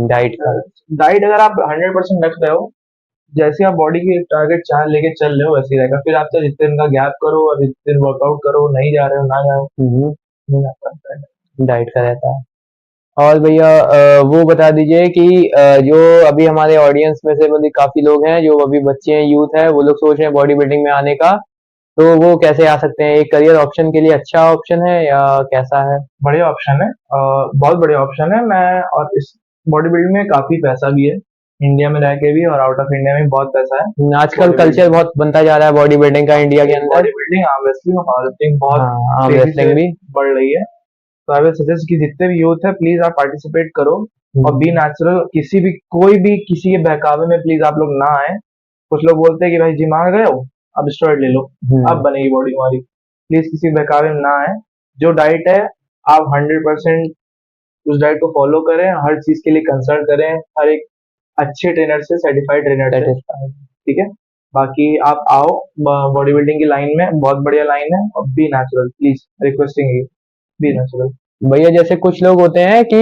डाइट का। डाइट अगर आप 100% रख रहे हो, जैसे आप बॉडी की टारगेट 4 लेके चल रहे हो वैसे ही रहेगा। फिर आप चाहे जितने दिन का गैप करो और जितने दिन वर्कआउट करो, नहीं जा रहे हो ना जाओ, नहीं आता है। डाइट का रहता है। और भैया वो बता दीजिए कि जो अभी हमारे ऑडियंस में से मतलब काफी लोग हैं जो अभी बच्चे हैं, यूथ है, वो लोग सोच रहे हैं बॉडी बिल्डिंग में आने का, तो वो कैसे आ सकते हैं? एक करियर ऑप्शन के लिए अच्छा ऑप्शन है या कैसा है? बढ़िया ऑप्शन है, बहुत बढ़िया ऑप्शन है। मैं और इस बॉडी बिल्डिंग में काफी पैसा भी है, इंडिया में रह के भी और आउट ऑफ इंडिया में भी बहुत पैसा है। आजकल बॉडी कल्चर बिल्डिंग, बहुत बनता जा रहा है बॉडी बिल्डिंग का इंडिया के अंदर। बॉडी बिल्डिंग, आर्म रेसलिंग और पावर लिफ्टिंग बहुत हाँ, आर्म तेजी रेसलिंग से भी। बढ़ रही है। तो आई विल सजेस्ट कि जितने भी यूथ है प्लीज आप पार्टिसिपेट करो और बी नेचुरल। किसी भी कोई भी किसी के बहकावे में प्लीज आप लोग ना आए। कुछ लोग बोलते हैं कि भाई जिम आ गए हो अब स्टेरॉइड ले लो, अब बनेगी बॉडी हमारी। प्लीज किसी बहकावे में ना आए। जो डाइट है आप 100% उस डाइट को फॉलो करें, हर चीज के लिए कंसल्ट करें, हर एक अच्छे ट्रेनर से, सर्टिफाइड ट्रेनर से, ठीक है। बाकी आप आओ बॉडी बिल्डिंग की लाइन में, बहुत बढ़िया लाइन है। और be natural, please requesting you, be natural. भैया जैसे कुछ लोग होते हैं कि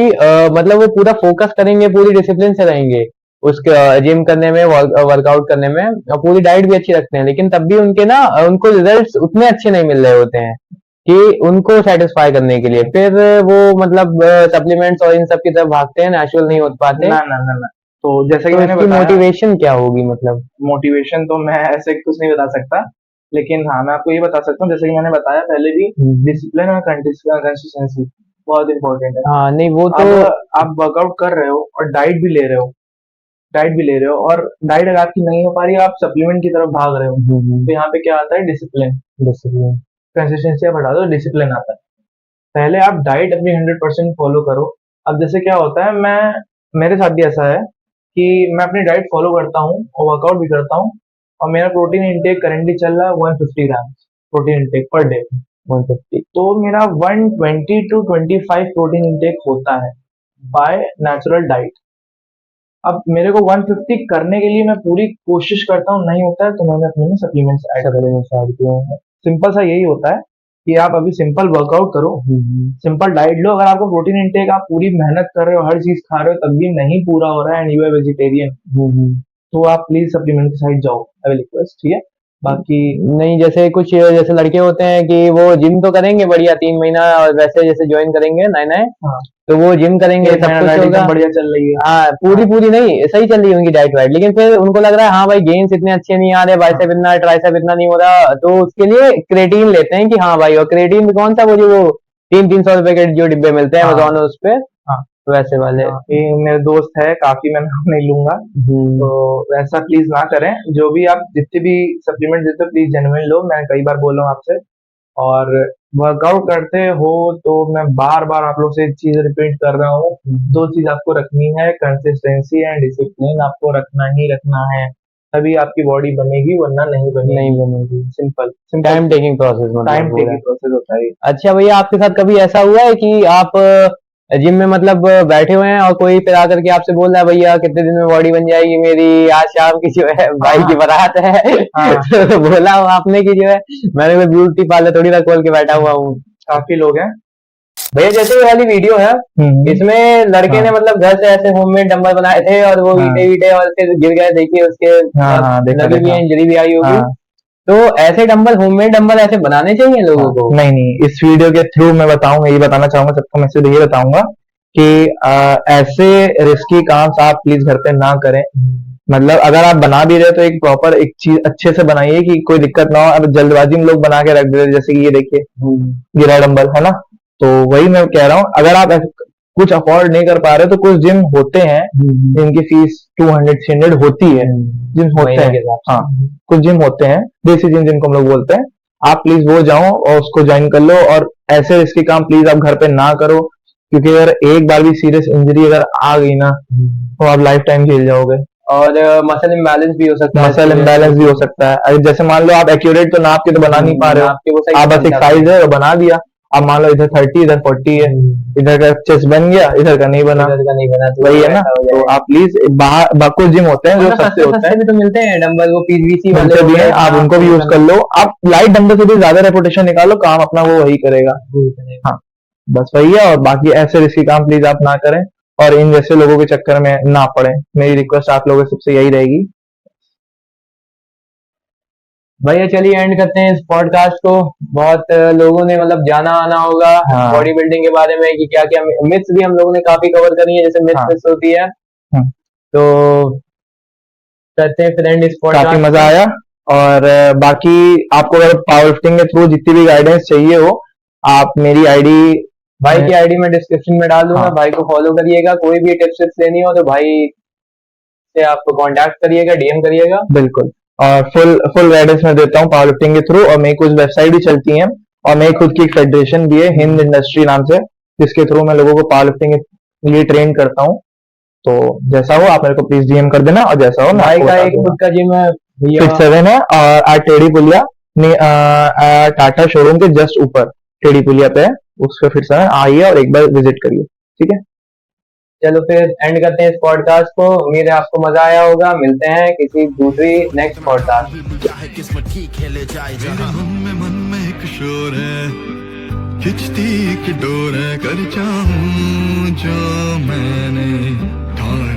मतलब वो पूरा फोकस करेंगे, पूरी डिसिप्लिन से रहेंगे उसके जिम करने में, वर्कआउट करने में, और पूरी डाइट भी अच्छी रखते हैं, लेकिन तब भी उनके ना उनको रिजल्ट्स उतने अच्छे नहीं मिल रहे होते हैं कि उनको सेटिस्फाई करने के लिए फिर वो मतलब सप्लीमेंट्स और इन सब की तरफ भागते हैं, नेचुरल नहीं हो पाते। ना ना ना ना, तो जैसे कि तो मैंने इसकी बताया, मोटिवेशन क्या होगी मतलब? मोटिवेशन तो मैं ऐसे कुछ नहीं बता सकता, लेकिन हाँ मैं आपको ये बता सकता हूँ, जैसे कि मैंने बताया पहले भी, डिसिप्लिन और कंसिस्टेंसी बहुत इंपॉर्टेंट है। हाँ, नहीं वो तो अब आप वर्कआउट कर रहे हो और डाइट भी ले रहे हो, डाइट भी ले रहे हो, और डाइट अगर आपकी नहीं हो पा रही है, आप सप्लीमेंट की तरफ भाग रहे हो, तो यहाँ पे क्या आता है? डिसिप्लिन। डिसिप्लिन। कंसिस्टेंसी आप हटा दो, डिसिप्लिन आता है। पहले आप डाइट अपनी 100% फॉलो करो। अब जैसे क्या होता है, मैं मेरे साथ भी ऐसा है कि मैं अपनी डाइट फॉलो करता हूँ और वर्कआउट भी करता हूँ, और मेरा प्रोटीन इंटेक करेंटली चल रहा है 150 gram protein intake per day. 150। तो मेरा 120 to 25 प्रोटीन इंटेक होता है बाय नेचुरल डाइट। अब मेरे को 150 करने के लिए मैं पूरी कोशिश करता हूँ, नहीं होता है तो मैंने अपने में सप्लीमेंट्स ऐड किए हैं। सिंपल सा यही होता है कि आप अभी सिंपल वर्कआउट करो, सिंपल डाइट लो। अगर आपका प्रोटीन इंटेक, आप पूरी मेहनत कर रहे हो, हर चीज खा रहे हो, तब भी नहीं पूरा हो रहा है एंड यू आर वेजिटेरियन, तो आप प्लीज सप्लीमेंट की साइड जाओ, आई विल रिक्वेस्ट, ठीक है। बाकी नहीं, जैसे कुछ जैसे लड़के होते हैं कि वो जिम तो करेंगे बढ़िया 3 महीना, और वैसे जैसे ज्वाइन करेंगे नए नए, हाँ, तो वो जिम करेंगे, एक सब महीना कुछ डाइट होगा, एकदम बढ़िया चल रही है। हाँ पूरी पूरी नहीं सही चल रही होंगी डाइट वाइट, लेकिन फिर उनको लग रहा है हाँ भाई गेन्स इतने अच्छे नहीं आ रहे, बाइसेप इतना, ट्राइसेप इतना नहीं हो रहा, तो उसके लिए क्रेटीन लेते हैं कि हाँ भाई, और क्रेटीन भी कौन सा, वो जो 300-300 रुपए के जो डिब्बे मिलते हैं हाँ, अमेजोन उस पे, हाँ, वैसे वाले। हाँ, ये मेरे दोस्त है काफी, मैं नाम नहीं लूंगा, तो वैसा प्लीज ना करें। जो भी आप जितने भी सप्लीमेंट देते हो प्लीज जेन्युइन लो, मैं कई बार बोल रहा हूँ आपसे। और वर्कआउट करते हो तो मैं बार बार आप लोग से एक चीज रिपीट कर रहा हूँ, दो चीज आपको रखनी है, कंसिस्टेंसी एंड डिसिप्लिन आपको रखना ही रखना है, तभी आपकी बॉडी बनेगी, वरना नहीं बनेगी। नहीं बनेगी। Simple time taking process time मतलब टेकिंग प्रोसेस होता है ये। अच्छा भैया, आपके साथ कभी ऐसा हुआ है कि आप जिम में मतलब बैठे हुए हैं और कोई फिर आकर के आपसे बोल रहा है भैया कितने दिन में बॉडी बन जाएगी मेरी, आज शाम की जो है भाई की बारात है, तो बोला हो आपने कि जो है मैंने कोई ब्यूटी पार्लर थोड़ी ना खोल के बैठा हुआ हूँ। काफी लोग हैं भैया जैसे ये वाली वीडियो है, इसमें लड़के ने मतलब घर से ऐसे होममेड डंबल बनाए थे और वो ईटे वीटे और फिर गिर गए, देखिए उसके लगी भी इंजरी भी आई होगी। तो ऐसे डंबल, होममेड डंबल ऐसे बनाने चाहिए लोगों को? नहीं नहीं, इस वीडियो के थ्रू मैं बताऊंगा, ये बताना चाहूंगा सबको, मैं सिर्फ ये बताऊंगा कि ऐसे रिस्की काम आप प्लीज घर पे ना करें। मतलब अगर आप बना भी रहे तो एक प्रॉपर एक चीज अच्छे से बनाइए कि कोई दिक्कत ना हो। अब जल्दबाजी में लोग बना के रख देते, जैसे कि ये देखिए गिरा डंबल है ना। तो वही मैं कह रहा हूँ, अगर आप कुछ अफोर्ड नहीं कर पा रहे तो कुछ जिम होते हैं जिनकी फीस 200-300 होती है, जिम होते हैं, हाँ कुछ जिम होते हैं देसी जिम जिनको हम लोग बोलते हैं। आप प्लीज वो जाओ और उसको ज्वाइन कर लो, और ऐसे रिस्की काम प्लीज आप घर पे ना करो, क्योंकि अगर एक बार भी सीरियस इंजरी अगर आ गई ना तो आप लाइफ टाइम झेल जाओगे। और मसल इम्बैलेंस भी हो सकता है, मसल इम्बैलेंस भी हो सकता है। अगर जैसे मान लो आप एक्यूरेट तो नाप के तो बना नहीं पा रहे हो, आप बस एक साइज है और बना दिया, अब मान लो इधर 30 इधर 40 है, इधर का चेस्ट बन गया इधर का नहीं बना, इधर का नहीं बना तो वही है ना। ऐसा हो तो जाएगा। आप प्लीज बाहर कुछ जिम होते हैं जो मतलब सस्ते होते हैं, भी तो मिलते हैं डंबल, वो पीवीसी वाले उनसे हो भी गए, है, आप हाँ, उनको भी यूज कर लो। आप लाइट डंबल से भी ज्यादा रेपुटेशन निकालो, काम अपना वो वही करेगा। हाँ, बस वही है। और बाकी ऐसे रिस्की काम प्लीज आप ना करें और इन जैसे लोगों के चक्कर में ना पड़े। मेरी रिक्वेस्ट आप लोगों से सबसे यही रहेगी। भैया चलिए एंड करते हैं इस पॉडकास्ट को। बहुत लोगों ने मतलब जाना आना होगा हाँ। बॉडी बिल्डिंग के बारे में कि क्या क्या मिथ्स भी हम लोगों ने काफी कवर करी है, जैसे हाँ। मिथ्स होती है। हम्म। तो करते हैं फ्रेंड इस काफी पॉडकास्ट मजा आया। और बाकी आपको अगर पावर लिफ्टिंग के थ्रू जितनी भी गाइडेंस चाहिए हो, आप मेरी आईडी भाई की आईडी मैं डिस्क्रिप्शन में डाल दूंगा, हाँ। भाई को फॉलो करिएगा। कोई भी टिप्स लेनी हो तो भाई से आप कांटेक्ट करिएगा, डीएम करिएगा। बिल्कुल। और फुल गाइडेंस मैं देता हूँ पावर लिफ्टिंग के थ्रू। और मेरी कुछ वेबसाइट भी चलती हैं और मेरी खुद की एक फेडरेशन भी है हिंद इंडस्ट्री नाम से, जिसके थ्रू मैं लोगों को पावर लिफ्टिंग के लिए ट्रेन करता हूँ। तो जैसा हो आप मेरे को प्लीज डीएम कर देना, और जैसा हो मैं भाई आपको का बता एक दूंगा। खुद का जिम है भैया, फिट 7 है और आज टेढ़ी पुलिया टाटा शोरूम के जस्ट ऊपर टेढ़ी पुलिया पे है, उसका फिट 7 आइए और एक बार विजिट करिए। ठीक है, चलो फिर एंड करते हैं इस पॉडकास्ट को। उम्मीद है आपको मजा आया होगा। मिलते हैं किसी दूसरी नेक्स्ट पॉडकास्ट। मेरे मन में एक शोर है, खिंचती एक डोर है, कर चाहूं जो मैंने ठान